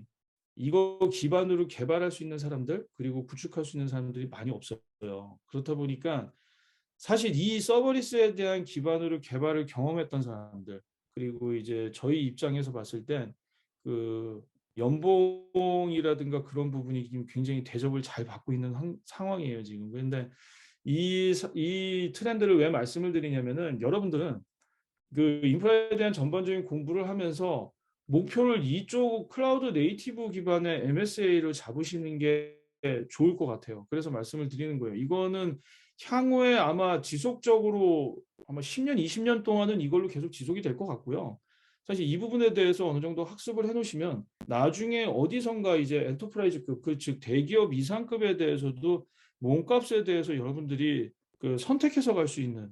이거 기반으로 개발할 수 있는 사람들 그리고 구축할 수 있는 사람들이 많이 없어요. 그렇다 보니까 사실 이 서버리스에 대한 기반으로 개발을 경험했던 사람들 그리고 이제 저희 입장에서 봤을 땐 그 연봉이라든가 그런 부분이 지금 굉장히 대접을 잘 받고 있는 상황이에요 지금. 그런데 이 트렌드를 왜 말씀을 드리냐면은 여러분들은 그 인프라에 대한 전반적인 공부를 하면서 목표를 이쪽 클라우드 네이티브 기반의 MSA를 잡으시는 게 좋을 것 같아요. 그래서 말씀을 드리는 거예요. 이거는 향후에 아마 지속적으로 아마 10년, 20년 동안은 이걸로 계속 지속이 될 것 같고요. 사실 이 부분에 대해서 어느 정도 학습을 해놓으시면 나중에 어디선가 이제 엔터프라이즈급, 즉 대기업 이상급에 대해서도 몸값에 대해서 여러분들이 그 선택해서 갈 수 있는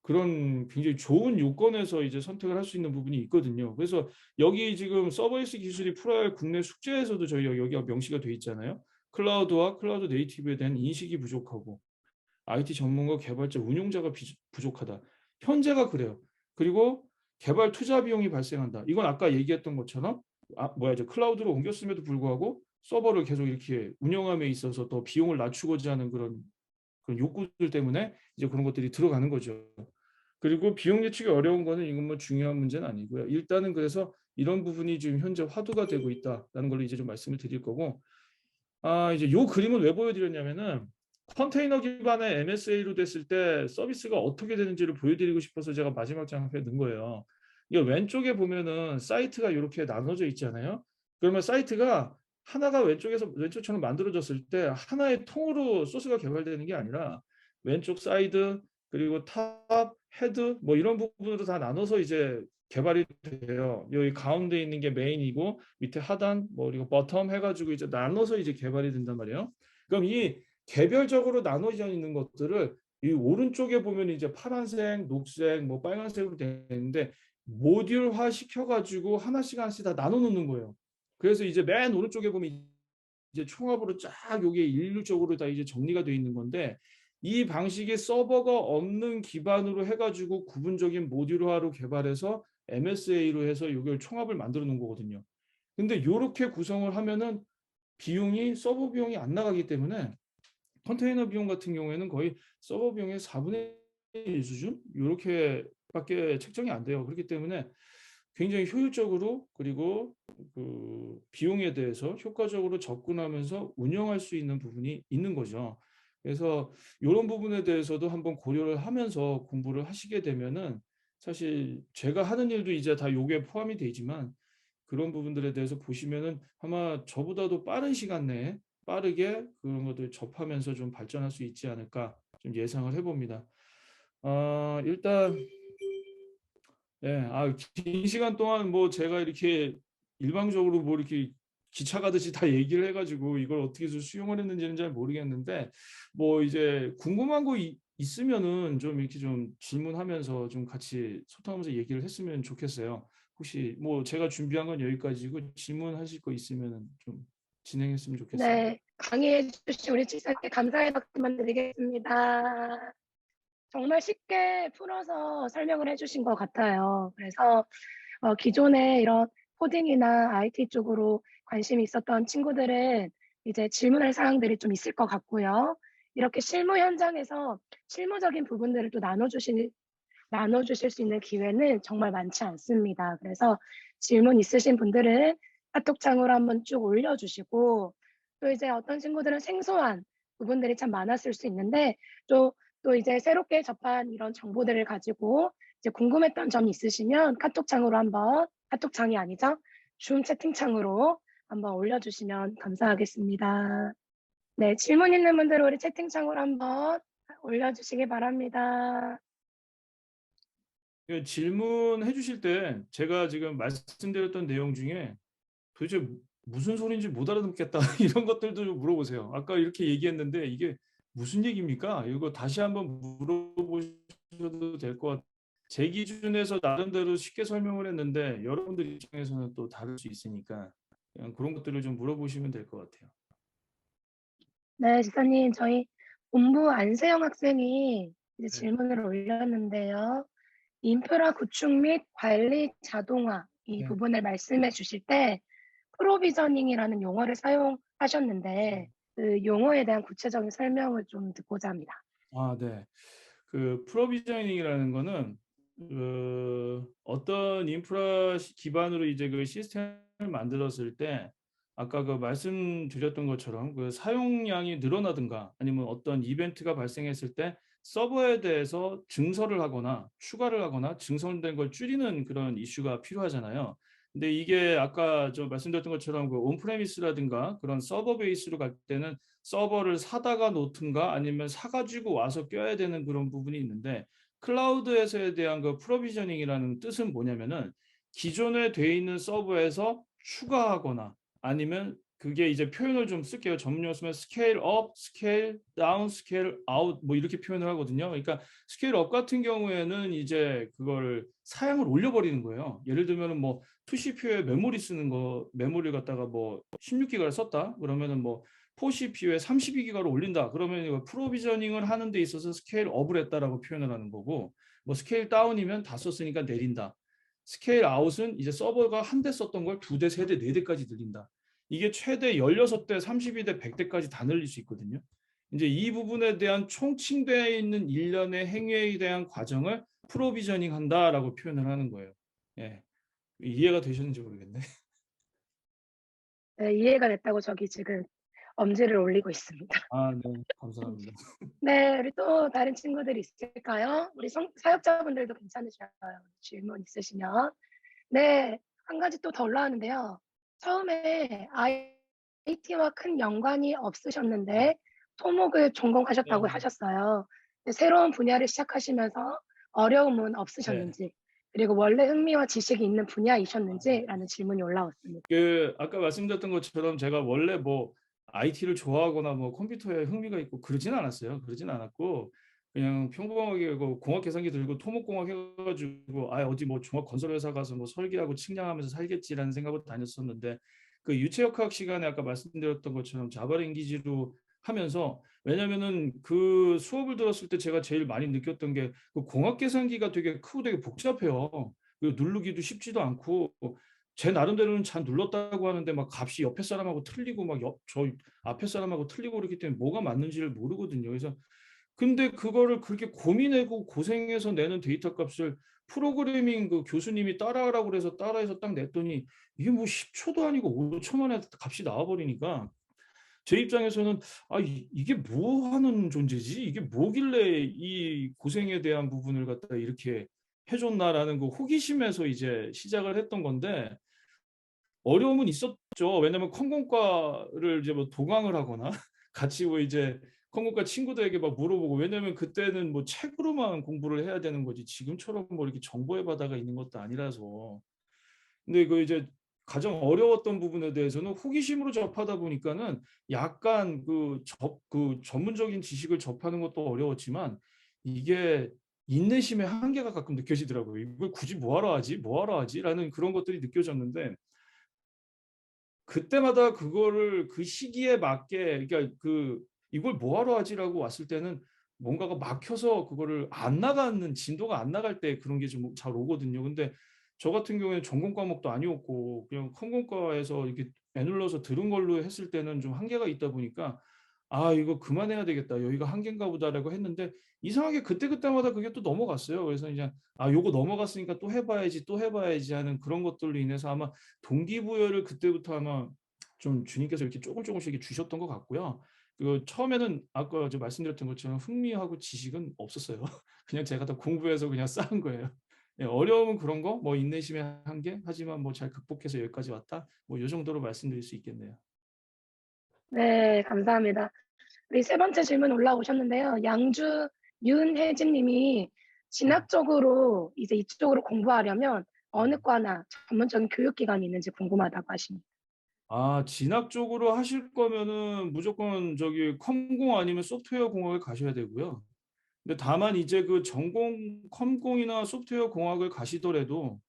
그런 굉장히 좋은 요건에서 이제 선택을 할 수 있는 부분이 있거든요. 그래서 여기 지금 서버리스 기술이 풀어야 할 국내 숙제에서도 저희 여기가 명시가 돼 있잖아요. 클라우드와 클라우드 네이티브에 대한 인식이 부족하고 IT 전문가, 개발자, 운용자가 부족하다. 현재가 그래요. 그리고 개발 투자 비용이 발생한다. 이건 아까 얘기했던 것처럼 클라우드로 옮겼음에도 불구하고 서버를 계속 이렇게 운영함에 있어서 더 비용을 낮추고자 하는 그런 욕구들 때문에 이제 그런 것들이 들어가는 거죠. 그리고 비용 예측이 어려운 거는 이건 뭐 중요한 문제는 아니고요. 일단은 그래서 이런 부분이 지금 현재 화두가 되고 있다라는 걸로 이제 좀 말씀을 드릴 거고, 이제 요 그림을 왜 보여드렸냐면은 컨테이너 기반의 MSA로 됐을 때 서비스가 어떻게 되는지를 보여드리고 싶어서 제가 마지막 장에 넣은 거예요. 이 왼쪽에 보면은 사이트가 이렇게 나눠져 있잖아요. 그러면 사이트가 하나가 왼쪽처럼 만들어졌을 때 하나의 통으로 소스가 개발되는 게 아니라 왼쪽 사이드 그리고 탑, 헤드 뭐 이런 부분으로 다 나눠서 이제 개발이 돼요. 여기 가운데 있는 게 메인이고 밑에 하단 뭐 그리고 버텀 해가지고 이제 나눠서 이제 개발이 된단 말이에요. 그럼 이 개별적으로 나눠져 있는 것들을 이 오른쪽에 보면 이제 파란색, 녹색, 뭐 빨간색으로 되는데 모듈화 시켜가지고 하나씩 하나씩 다 나눠 놓는 거예요. 그래서 이제 맨 오른쪽에 보면 이제 총합으로 쫙 요게 일률적으로 다 이제 정리가 되어 있는 건데 이 방식이 서버가 없는 기반으로 해가지고 구분적인 모듈화로 개발해서 MSA로 해서 이걸 총합을 만들어 놓은 거거든요. 근데 이렇게 구성을 하면은 비용이 서버 비용이 안 나가기 때문에 컨테이너 비용 같은 경우에는 거의 서버 비용의 4분의 1 수준 이렇게밖에 책정이 안 돼요. 그렇기 때문에 굉장히 효율적으로 그리고 그 비용에 대해서 효과적으로 접근하면서 운영할 수 있는 부분이 있는 거죠. 그래서 이런 부분에 대해서도 한번 고려를 하면서 공부를 하시게 되면은 사실 제가 하는 일도 이제 다 요게 포함이 되지만 그런 부분들에 대해서 보시면은 아마 저보다도 빠른 시간 내에 빠르게 그런 것들 접하면서 좀 발전할 수 있지 않을까 좀 예상을 해봅니다. 일단 예, 긴 시간 동안 뭐 제가 이렇게 일방적으로 뭐 이렇게 기차 가듯이 다 얘기를 해가지고 이걸 어떻게 해서 수용을 했는지는 잘 모르겠는데 뭐 이제 궁금한 거 있으면은 좀 이렇게 좀 질문하면서 좀 같이 소통하면서 얘기를 했으면 좋겠어요. 혹시 뭐 제가 준비한 건 여기까지고 질문하실 거 있으면 좀 진행했으면 좋겠습니다. 네, 강의해 주신 우리 집사님께 감사의 박수만 드리겠습니다. 정말 쉽게 풀어서 설명을 해 주신 것 같아요. 그래서 기존에 이런 코딩이나 IT 쪽으로 관심이 있었던 친구들은 이제 질문할 사항들이 좀 있을 것 같고요. 이렇게 실무 현장에서 실무적인 부분들을 또 나눠 주실 수 있는 기회는 정말 많지 않습니다. 그래서 질문 있으신 분들은 카톡창으로 한번 쭉 올려 주시고, 또 이제 어떤 친구들은 생소한 부분들이 참 많았을 수 있는데, 또 이제 새롭게 접한 이런 정보들을 가지고 이제 궁금했던 점이 있으시면 카톡창이 아니죠. 줌 채팅창으로 한번 올려주시면 감사하겠습니다. 네, 질문 있는 분들은 우리 채팅창으로 한번 올려주시기 바랍니다. 그 질문해 주실 때 제가 지금 말씀드렸던 내용 중에 도대체 무슨 소리인지 못 알아듣겠다 이런 것들도 좀 물어보세요. 아까 이렇게 얘기했는데 이게 무슨 얘기입니까? 이거 다시 한번 물어보셔도 될 것 같아요. 제 기준에서 나름대로 쉽게 설명을 했는데 여러분들 입장에서는 또 다를 수 있으니까 그냥 그런 것들을 좀 물어보시면 될 것 같아요. 네, 지사님, 저희 본부 안세영 학생이 이제 네. 질문을 올렸는데요. 인프라 구축 및 관리 자동화 이 네. 부분을 말씀해 주실 때 프로비저닝이라는 용어를 사용하셨는데 그 용어에 대한 구체적인 설명을 좀 듣고자 합니다. 아, 네. 그 프로비저닝이라는 거는 어떤 인프라 기반으로 이제 그 시스템을 만들었을 때 아까 그 말씀드렸던 것처럼 그 사용량이 늘어나든가 아니면 어떤 이벤트가 발생했을 때 서버에 대해서 증설을 하거나 추가를 하거나 증설된 걸 줄이는 그런 이슈가 필요하잖아요. 근데 이게 아까 저 말씀드렸던 것처럼 그 온프레미스라든가 그런 서버 베이스로 갈 때는 서버를 사다가 놓든가 아니면 사가지고 와서 껴야 되는 그런 부분이 있는데 클라우드에서에 대한 그 프로비저닝이라는 뜻은 뭐냐면은 기존에 돼 있는 서버에서 추가하거나 아니면 그게 이제 표현을 좀 쓸게요. 전문용 쓰면 스케일 업, 스케일 다운, 스케일 아웃 뭐 이렇게 표현을 하거든요. 그러니까 스케일 업 같은 경우에는 이제 그걸 사양을 올려버리는 거예요. 예를 들면은 뭐 2CPU에 메모리 쓰는 거 메모리 갖다가 뭐 16기가를 썼다 그러면은 뭐 4CPU에 32기가를 올린다. 그러면 이거 프로비저닝을 하는 데 있어서 스케일 업을 했다라고 표현을 하는 거고 뭐 스케일 다운이면 다 썼으니까 내린다. 스케일 아웃은 이제 서버가 한 대 썼던 걸 2대, 3대, 4대까지 늘린다. 이게 최대 16대, 32대, 100대까지 다 늘릴 수 있거든요. 이제 이 부분에 대한 총칭되어 있는 일련의 행위에 대한 과정을 프로비저닝 한다라고 표현을 하는 거예요. 예. 이해가 되셨는지 모르겠네. 네, 이해가 됐다고 저기 지금 엄지를 올리고 있습니다. 아, 네. 감사합니다. 네, 우리 또 다른 친구들이 있을까요? 우리 사역자분들도 괜찮으셔요. 질문 있으시면. 네, 한 가지 또 더 올라왔는데요. 처음에 IT와 큰 연관이 없으셨는데 토목을 전공하셨다고 네. 하셨어요. 근데 새로운 분야를 시작하시면서 어려움은 네. 없으셨는지, 그리고 원래 흥미와 지식이 있는 분야이셨는지라는 질문이 올라왔습니다. 그 아까 말씀드렸던 것처럼 제가 원래 뭐 IT를 좋아하거나 뭐 컴퓨터에 흥미가 있고 그러진 않았어요. 그러진 않았고 그냥 평범하게 그 공학 계산기 들고 토목공학 해가지고 아 어디 뭐 종합 건설 회사 가서 뭐 설계하고 측량하면서 살겠지라는 생각으로 다녔었는데 그 유체역학 시간에 아까 말씀드렸던 것처럼 자바 랭귀지로 하면서 왜냐면은 그 수업을 들었을 때 제가 제일 많이 느꼈던 게 그 공학 계산기가 되게 크고 되게 복잡해요. 그리고 누르기도 쉽지도 않고 제 나름대로는 잘 눌렀다고 하는데 막 값이 옆에 사람하고 틀리고 막 저 앞에 사람하고 틀리고 그렇기 때문에 뭐가 맞는지를 모르거든요. 그래서 근데 그거를 그렇게 고민하고 고생해서 내는 데이터 값을 프로그래밍 그 교수님이 따라하라고 그래서 따라해서 딱 냈더니 이게 뭐 10초도 아니고 5초 만에 값이 나와버리니까 제 입장에서는 아 이게 뭐 하는 존재지? 이게 뭐길래 이 고생에 대한 부분을 갖다 이렇게 해줬나라는 그 호기심에서 이제 시작을 했던 건데 어려움은 있었죠. 왜냐면 컴공과를 이제 뭐 도강을 하거나 같이 뭐 이제 컴공과 친구들에게 막 물어보고 왜냐면 그때는 뭐 책으로만 공부를 해야 되는 거지 지금처럼 뭐 이렇게 정보의 바다가 있는 것도 아니라서. 근데 그 이제 가장 어려웠던 부분에 대해서는 호기심으로 접하다 보니까는 약간 그 전문적인 지식을 접하는 것도 어려웠지만 이게 인내심의 한계가 가끔 느껴지더라고요. 이걸 굳이 뭐하러 하지? 뭐하러 하지? 라는 그런 것들이 느껴졌는데 그때마다 그거를 그 시기에 맞게 그러니까 그 이걸 뭐하러 하지라고 왔을 때는 뭔가가 막혀서 그거를 안 나가는 진도가 안 나갈 때 그런 게 좀 잘 오거든요. 근데 저 같은 경우에는 전공 과목도 아니었고 그냥 컴공과에서 이렇게 애눌러서 들은 걸로 했을 때는 좀 한계가 있다 보니까 '아 이거 그만해야 되겠다. 여기가 한계인가 보다.'라고 했는데 이상하게 그때그때마다 그게 또 넘어갔어요. 그래서 이제 '아 요거 넘어갔으니까 또 해 봐야지, 또 해 봐야지.' 하는 그런 것들로 인해서 아마 동기부여를 그때부터 아마 좀 주님께서 이렇게 조금씩 이렇게 주셨던 것 같고요. 그 처음에는 아까 말씀드렸던 것처럼 흥미하고 지식은 없었어요. 그냥 제가 다 공부해서 그냥 쌓은 거예요. 예, 어려움은 그런 거, 뭐 인내심의 한계, 하지만 뭐 잘 극복해서 여기까지 왔다. 뭐 요 정도로 말씀드릴 수 있겠네요. 네, 감사합니다. 우리 세 번째 질문 올라오셨는데요. 양주 윤혜진 님이 네. 진학적으로 이제 이쪽으로 공부하려면 어느 과나 전문적인 교육 기관이 있는지 궁금하다고 하십니다. 아, 진학 쪽으로 하실 거면은 무조건 저기 컴공 아니면 소프트웨어 공학을 가셔야 되고요. 근데 다만 이제 그 전공 컴공이나 소프트웨어 공학을 가시더라도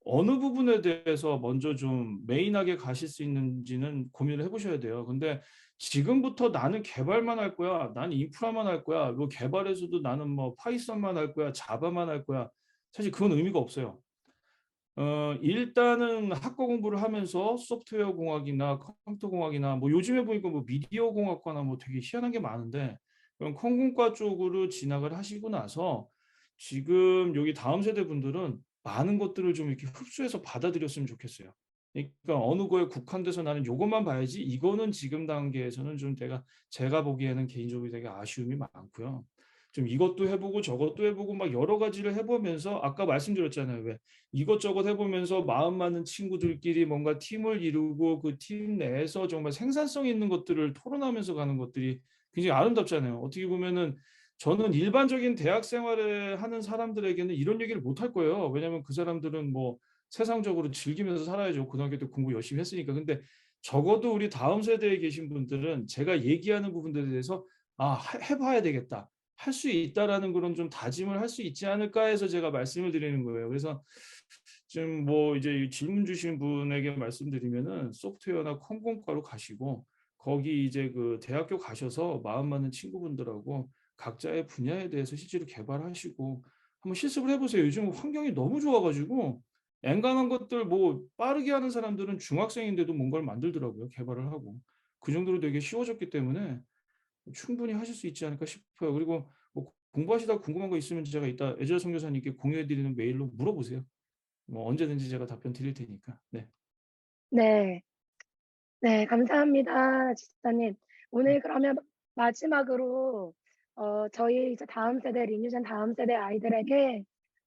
어느 부분에 대해서 먼저 좀 메인하게 가실 수 있는지는 고민을 해 보셔야 돼요. 근데 지금부터 '나는 개발만 할 거야. 나는 인프라만 할 거야. 뭐 개발에서도 나는 뭐 파이썬만 할 거야. 자바만 할 거야.' 사실 그건 의미가 없어요. 일단은 학과 공부를 하면서 소프트웨어 공학이나 컴퓨터 공학이나 뭐 요즘에 보니까 뭐 미디어 공학과나 뭐 되게 희한한 게 많은데 그런 컴공과 쪽으로 진학을 하시고 나서 지금 여기 다음 세대 분들은 많은 것들을 좀 이렇게 흡수해서 받아들였으면 좋겠어요. 그러니까 어느 거에 국한돼서 '나는 요것만 봐야지.' 이거는 지금 단계에서는 좀 제가 보기에는 개인적으로 되게 아쉬움이 많고요. 좀 이것도 해 보고 저것도 해 보고 막 여러 가지를 해 보면서 아까 말씀드렸잖아요. 왜 이것저것 해 보면서 마음 맞는 친구들끼리 뭔가 팀을 이루고 그 팀 내에서 정말 생산성 있는 것들을 토론하면서 가는 것들이 굉장히 아름답잖아요. 어떻게 보면은 저는 일반적인 대학 생활을 하는 사람들에게는 이런 얘기를 못 할 거예요. 왜냐하면 그 사람들은 뭐 세상적으로 즐기면서 살아야죠. 고등학교 때 공부 열심히 했으니까. 근데 적어도 우리 다음 세대에 계신 분들은 제가 얘기하는 부분들에 대해서 '아 해 봐야 되겠다. 할 수 있다.'라는 그런 좀 다짐을 할 수 있지 않을까 해서 제가 말씀을 드리는 거예요. 그래서 지금 뭐 이제 이 질문 주신 분에게 말씀드리면은 소프트웨어나 컴공과로 가시고 거기 이제 그 대학교 가셔서 마음 맞는 친구분들하고 각자의 분야에 대해서 실제로 개발하시고 한번 실습을 해 보세요. 요즘 환경이 너무 좋아 가지고 엔간한 것들 뭐 빠르게 하는 사람들은 중학생인데도 뭔가를 만들더라고요, 개발을 하고. 그 정도로 되게 쉬워졌기 때문에 충분히 하실 수 있지 않을까 싶어요. 그리고 뭐 공부하시다가 궁금한 거 있으면 제가 이따 애절 선교사님께 공유해 드리는 메일로 물어보세요. 뭐 언제든지 제가 답변 드릴 테니까. 네. 네. 네, 감사합니다, 지사님. 오늘 그러면 마지막으로 저희 이제 다음 세대 리뉴전 다음 세대 아이들에게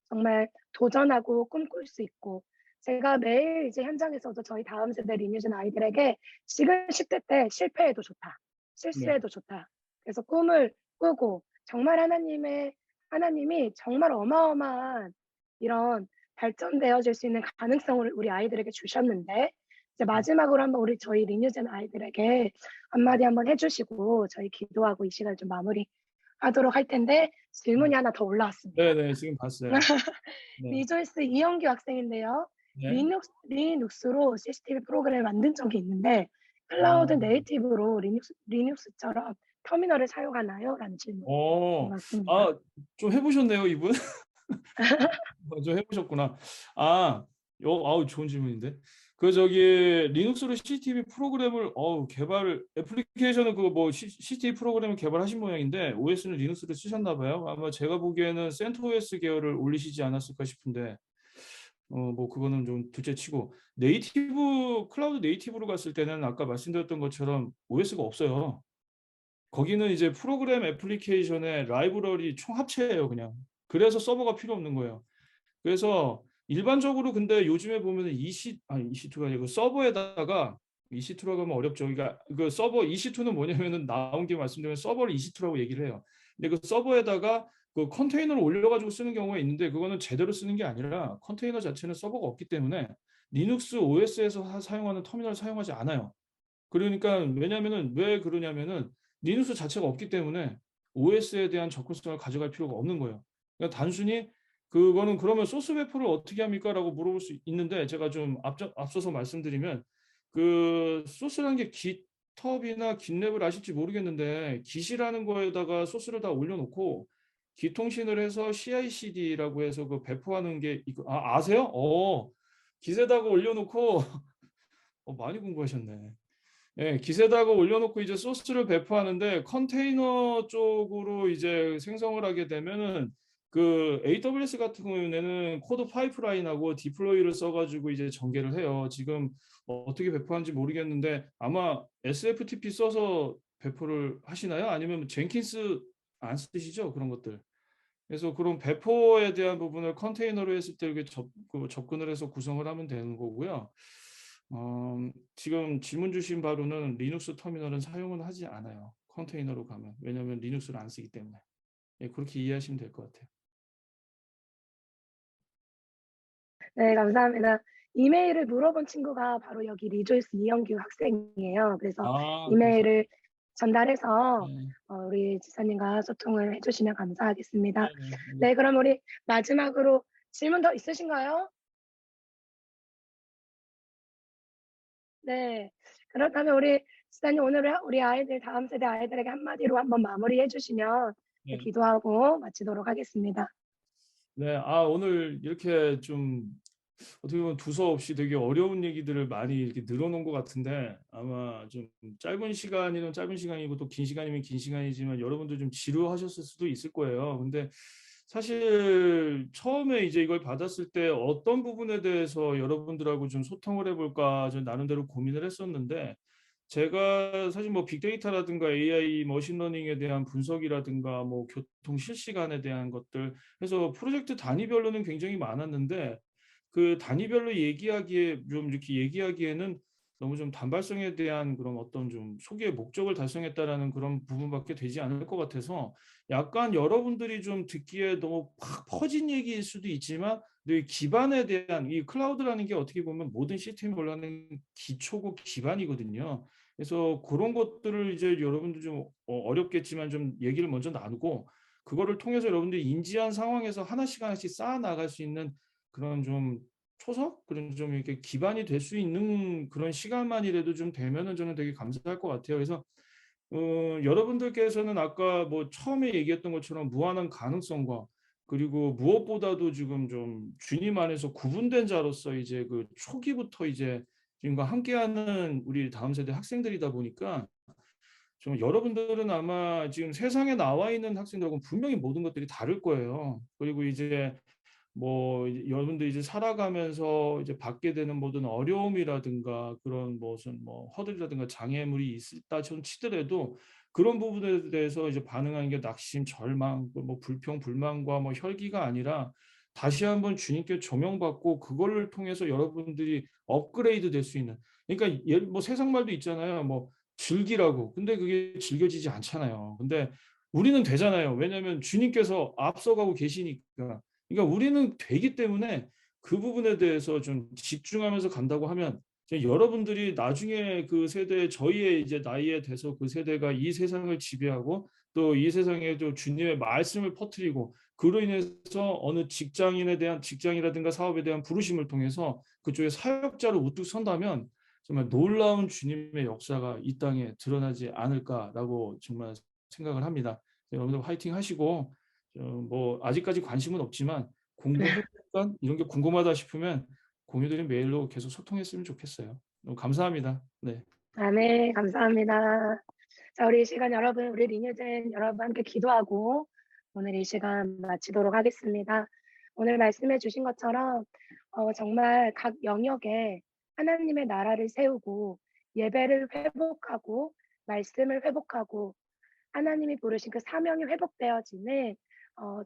정말 도전하고 꿈꿀 수 있고 제가 매일 이제 현장에서도 저희 다음 세대 리뉴전 아이들에게 지금 10대 때 실패해도 좋다. 네. 실수해도 좋다. 그래서 꿈을 꾸고 정말 하나님이 정말 어마어마한 이런 발전되어질 수 있는 가능성을 우리 아이들에게 주셨는데 이제 마지막으로 한번 우리 저희 리뉴젠 아이들에게 한마디 한번 해주시고 저희 기도하고 이 시간을 좀 마무리하도록 할 텐데 질문이 하나 더 올라왔습니다. 네네. 지금 봤어요. 네. 리조이스 이영규 학생인데요. 네. 리눅스로 CCTV 프로그램을 만든 적이 있는데 클라우드 어. 네이티브로 리눅스처럼 터미널을 사용하나요? 라는 질문 어. 왔습니다. 아 좀 해 보셨네요, 이분. 좀 해 보셨구나. 아 아우 좋은 질문인데. 그 저기 리눅스로 CCTV 프로그램을 개발 애플리케이션은 그 뭐 CCTV 프로그램을 개발하신 모양인데 OS는 리눅스를 쓰셨나 봐요. 아마 제가 보기에는 CentOS 계열을 올리시지 않았을까 싶은데 뭐 그거는 좀 둘째치고 클라우드 네이티브로 갔을 때는 아까 말씀드렸던 것처럼 OS가 없어요. 거기는 이제 프로그램 애플리케이션의 라이브러리 총합체예요, 그냥. 그래서 서버가 필요 없는 거예요. 그래서 일반적으로 근데 요즘에 보면은 EC2가 아니고 서버에다가 EC2라고 하면 어렵죠. 그러니까 그 서버 EC2는 뭐냐면은 나온 김에 말씀드리면 서버를 EC2라고 얘기를 해요. 근데 그 서버에다가 그 컨테이너를 올려가지고 쓰는 경우가 있는데 그거는 제대로 쓰는 게 아니라 컨테이너 자체는 서버가 없기 때문에 리눅스 OS에서 사용하는 터미널을 사용하지 않아요. 그러니까 왜냐면은 왜 그러냐면은 리눅스 자체가 없기 때문에 OS에 대한 접근성을 가져갈 필요가 없는 거예요. 그러니까 단순히 그거는 그러면 소스 배포를 어떻게 합니까라고 물어볼 수 있는데 제가 좀 앞서서 말씀드리면 그 소스라는 게 랩톱이나 긴랩을 아실지 모르겠는데 깃이라는 거에다가 소스를 다 올려놓고 기통신을 해서 CI/CD라고 해서 그 배포하는 게 이거 아세요? 깃에다가 올려놓고 많이 공부하셨네. 예, 깃에다가 올려놓고 이제 소스를 배포하는데 컨테이너 쪽으로 이제 생성을 하게 되면은 그 AWS 같은 경우에는 코드 파이프라인하고 디플로이를 써가지고 이제 전개를 해요. 지금 어떻게 배포하는지 모르겠는데 아마 SFTP 써서 배포를 하시나요? 아니면 젠킨스 안 쓰시죠? 그런 것들. 그래서 그런 배포에 대한 부분을 컨테이너로 했을 때 이렇게 접근을 해서 구성을 하면 되는 거고요. 지금 질문 주신 바로는 리눅스 터미널은 사용은 하지 않아요. 컨테이너로 가면. 왜냐하면 리눅스를 안 쓰기 때문에. 예, 그렇게 이해하시면 될 것 같아요. 네, 감사합니다. 이메일을 물어본 친구가 바로 여기 리조이스 이영규 학생이에요. 그래서 이메일을 전달해서 네. 우리 지사님과 소통을 해주시면 감사하겠습니다. 네. 네, 그럼 우리 마지막으로 질문 더 있으신가요? 네, 그렇다면 우리 지사님 오늘 우리 아이들 다음 세대 아이들에게 한마디로 한번 마무리해 주시면 네. 기도하고 마치도록 하겠습니다. 네, 오늘 이렇게 좀 어떻게 보면 두서없이 되게 어려운 얘기들을 많이 이렇게 늘어놓은 것 같은데 아마 좀 짧은 시간이면 짧은 시간이고 또 긴 시간이면 긴 시간이지만 여러분들 좀 지루하셨을 수도 있을 거예요. 근데 사실 처음에 이제 이걸 받았을 때 어떤 부분에 대해서 여러분들하고 좀 소통을 해볼까 좀 나름대로 고민을 했었는데 제가 사실 뭐 빅데이터라든가 AI 머신러닝에 대한 분석이라든가 뭐 교통 실시간에 대한 것들 해서 프로젝트 단위별로는 굉장히 많았는데 그 단위별로 얘기하기에 좀 이렇게 얘기하기에는 너무 좀 단발성에 대한 그런 어떤 좀 소기의 목적을 달성했다라는 그런 부분밖에 되지 않을 것 같아서 약간 여러분들이 좀 듣기에 너무 팍 퍼진 얘기일 수도 있지만 이 기반에 대한 이 클라우드라는 게 어떻게 보면 모든 시스템이 올라가는 기초고 기반이거든요. 그래서 그런 것들을 이제 여러분들 좀 어렵겠지만 좀 얘기를 먼저 나누고 그거를 통해서 여러분들이 인지한 상황에서 하나씩 하나씩 쌓아 나갈 수 있는 그런 좀 초석 그런 좀 이렇게 기반이 될 수 있는 그런 시간만이라도 좀 되면은 저는 되게 감사할 것 같아요. 그래서 여러분들께서는 아까 뭐 처음에 얘기했던 것처럼 무한한 가능성과 그리고 무엇보다도 지금 좀 주님 안에서 구분된 자로서 이제 그 초기부터 이제 지금과 함께하는 우리 다음 세대 학생들이다 보니까 좀 여러분들은 아마 지금 세상에 나와 있는 학생들하고는 분명히 모든 것들이 다를 거예요. 그리고 이제 뭐 여러분들 이제 살아가면서 이제 받게 되는 모든 어려움이라든가 그런 무슨 뭐 허들이라든가 장애물이 있다 치더라도 그런 부분에 대해서 이제 반응하는 게 낙심, 절망, 뭐 불평, 불만과 뭐 혈기가 아니라 다시 한번 주님께 조명받고 그걸 통해서 여러분들이 업그레이드 될 수 있는 그러니까 뭐 세상 말도 있잖아요. 뭐 즐기라고. 근데 그게 즐겨지지 않잖아요. 근데 우리는 되잖아요. 왜냐하면 주님께서 앞서가고 계시니까. 그러니까 우리는 되기 때문에 그 부분에 대해서 좀 집중하면서 간다고 하면 여러분들이 나중에 그 세대 저희의 이제 나이에 돼서 그 세대가 이 세상을 지배하고 또 이 세상에 또 주님의 말씀을 퍼뜨리고 그로 인해서 어느 직장인에 대한 직장이라든가 사업에 대한 부르심을 통해서 그쪽에 사역자로 우뚝 선다면 정말 놀라운 주님의 역사가 이 땅에 드러나지 않을까라고 정말 생각을 합니다. 여러분들 화이팅 하시고 뭐 아직까지 관심은 없지만 공부해보니까 이런 게 궁금하다 싶으면 공유드린 메일로 계속 소통했으면 좋겠어요. 너무 감사합니다. 네. 네, 감사합니다. 자, 우리 이 시간 여러분, 우리 리뉴젠 여러분 함께 기도하고 오늘 이 시간 마치도록 하겠습니다. 오늘 말씀해 주신 것처럼 정말 각 영역에 하나님의 나라를 세우고 예배를 회복하고 말씀을 회복하고 하나님이 부르신 그 사명이 회복되어지는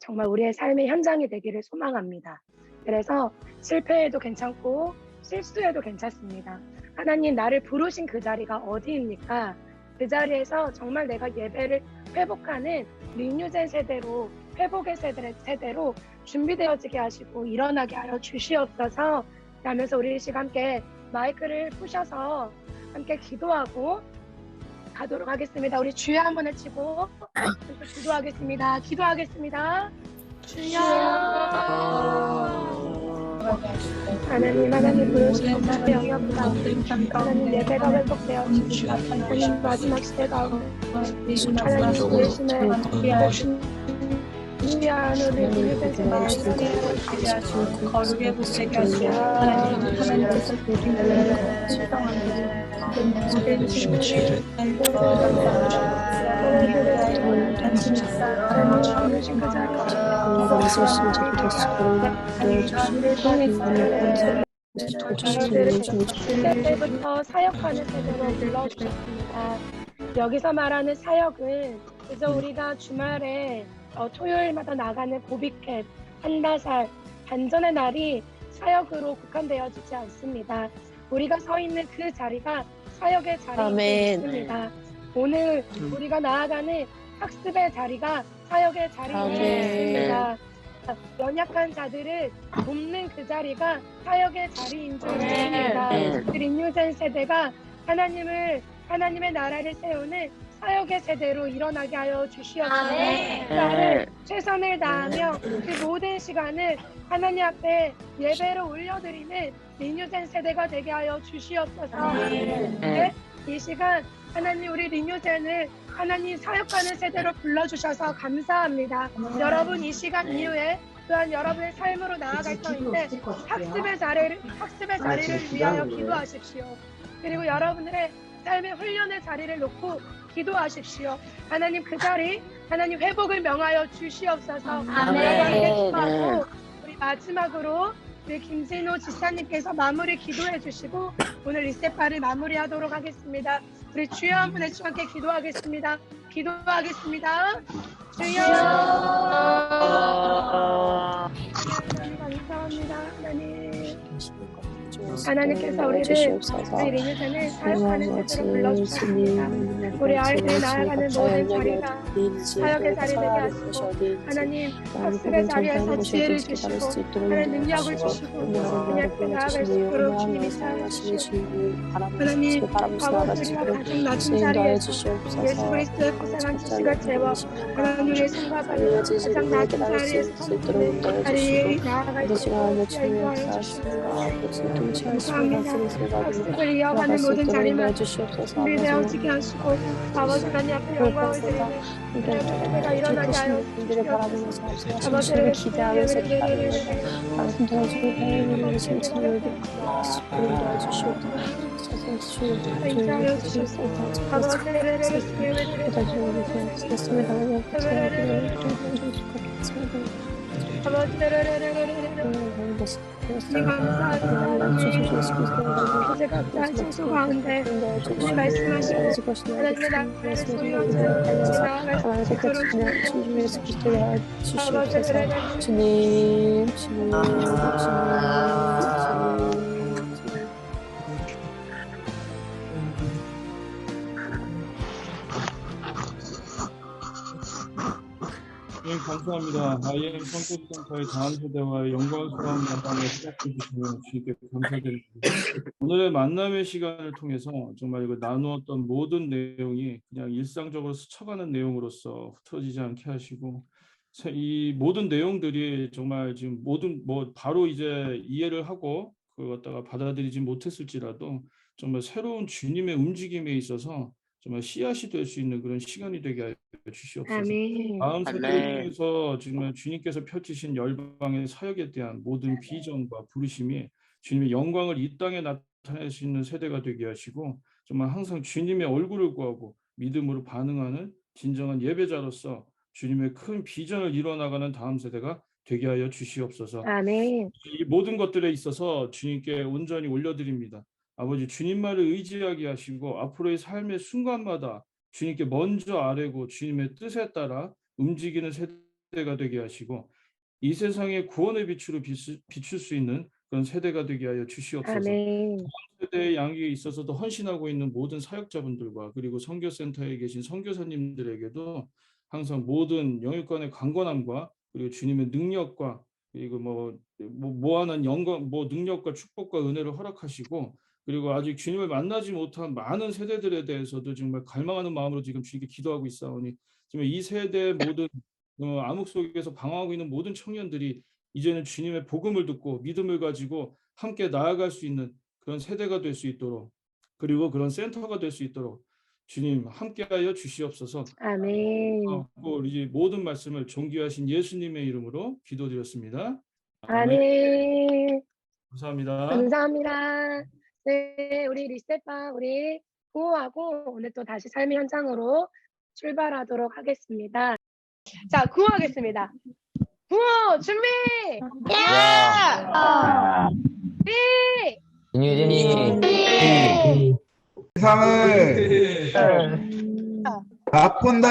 정말 우리의 삶의 현장이 되기를 소망합니다. 그래서 실패해도 괜찮고 실수해도 괜찮습니다. 하나님 나를 부르신 그 자리가 어디입니까? 그 자리에서 정말 내가 예배를 회복하는 리뉴젠 세대로 회복의 세대로 준비되어지게 하시고 일어나게 하여 주시옵소서. 하면서 우리 시간 함께 마이크를 푸셔서 함께 기도하고 가도록 하겠습니다. 우리 주여 한번 외치고 기도하겠습니다. 기도하겠습니다. 주여 하나님 부르시는 자의 영역 가운데 하나님 예배가 회복되어집니다. 하나님 마지막 시대 가운데 하나님 부르심에 우리 안에 우리 거룩에 붙게 하시고 하나님께서 때부터 사역하는 세대로 불러주셨습니다. 여기서 말하는 사역은 그저 우리가 주말에 토요일마다 나가는 고비캡, 한다살, 반전의 날이 사역으로 국한되어지지 않습니다. 우리가 서 있는 그 자리가 사역의 자리에 있습니다. 오늘 우리가 나아가는 학습의 자리가 사역의 자리에 있습니다. 연약한 자들을 돕는 그 자리가 사역의 자리인 줄 믿습니다. 리뉴젠 세대가 하나님의 나라를 세우는 사역의 세대로 일어나게 하여 주시옵소서. 나를 최선을 다하며 그 모든 시간을 하나님 앞에 예배로 올려드리는 리뉴젠 세대가 되게 하여 주시옵소서. 네, 이 시간 하나님 우리 리뉴젠을 하나님 사역하는 세대로 불러주셔서 감사합니다. 여러분 이 시간 이후에 또한 여러분의 삶으로 나아갈 터인데 학습의 자리를 위하여 기도하십시오. 그리고 여러분들의 삶의 훈련의 자리를 놓고 기도하십시오. 하나님 그 자리 하나님 회복을 명하여 주시옵소서. 기도하고 우리 마지막으로 우리 김진호 지사님께서 마무리 기도해 주시고 오늘 리셋바를 마무리하도록 하겠습니다. 우리 주여 한 분의 주 함께 기도하겠습니다. 기도하겠습니다. 주여 감사합니다. 하나님께서 우리를 우리 리뉴젠을 사역하는 세대로 불러주셨습니다. 우리 아이들이 나아가는 모든 자리가 사역의 자리 되게 하시고 하나님 학습의 자리에서 지혜를 주시고 하나님 능력을 주시고 하나님께 나아갈 수 있도록 주님이 사용하시고 하나님 아버지가 가장 낮은 자리에 예수 그리스도의 고생한 지식을 채워 하나님의 생각을 가장 낮은 자리에서 자리에 나아갈 수 있도록 인도하여 주시고 감사합니다. 학습을 이어가는 모든 자리만 준비되어지게 하시고 아버지 하나님 앞에 영광을 드리는 세대가 일어나게 하여 주시옵소서. 아버지를 기대하면서 인도하여 주시옵소서. 감사합니다. 이제 각자 신수 가운데 주님 말씀하시고 하나님의 나라를 소유하지 나아갈 수 있도록 주님. 네, 감사합니다. IM 선교센터의 다음 세대와의 영광스러운 만남을 시작해 주시면 주님께 감사드립니다. 오늘의 만남의 시간을 통해서 정말 이거 나누었던 모든 내용이 그냥 일상적으로 스쳐가는 내용으로서 흐트러지지 않게 하시고 이 모든 내용들이 정말 지금 모든 바로 이제 이해를 하고 그걸 갖다가 받아들이지 못했을지라도 정말 새로운 주님의 움직임에 있어서 정말 씨앗이 될 수 있는 그런 시간이 되게 하여 주시옵소서. 다음 세대를 통해서 정말 주님께서 펼치신 열방의 사역에 대한 모든 비전과 부르심이 주님의 영광을 이 땅에 나타낼 수 있는 세대가 되게 하시고 정말 항상 주님의 얼굴을 구하고 믿음으로 반응하는 진정한 예배자로서 주님의 큰 비전을 이뤄나가는 다음 세대가 되게 하여 주시옵소서. 아멘. 이 모든 것들에 있어서 주님께 온전히 올려드립니다. 아버지 주님만을 의지하게 하시고 앞으로의 삶의 순간마다 주님께 먼저 아뢰고 주님의 뜻에 따라 움직이는 세대가 되게 하시고 이 세상의 구원의 빛으로 비출 수 있는 그런 세대가 되게 하여 주시옵소서. 아멘. 세대의 양육에 있어서도 헌신하고 있는 모든 사역자분들과 그리고 선교센터에 계신 선교사님들에게도 항상 모든 영육간의 강건함과 그리고 주님의 능력과 그리고 무한한 영광, 능력과 축복과 은혜를 허락하시고 그리고 아직 주님을 만나지 못한 많은 세대들에 대해서도 정말 갈망하는 마음으로 지금 주님께 기도하고 있사오니 정말 이 세대의 모든 암흑 속에서 방황하고 있는 모든 청년들이 이제는 주님의 복음을 듣고 믿음을 가지고 함께 나아갈 수 있는 그런 세대가 될 수 있도록, 그리고 그런 센터가 될 수 있도록 주님 함께하여 주시옵소서. 아멘. 우리 모든 말씀을 존귀하신 예수님의 이름으로 기도드렸습니다. 아멘. 감사합니다. 감사합니다. 네, 우리 리셋방 우리 구호하고 오늘 또 다시 삶의 현장으로 출발하도록 하겠습니다. 자, 구호하겠습니다. 구호 준비. 윤유진이 세상을 바꾼다.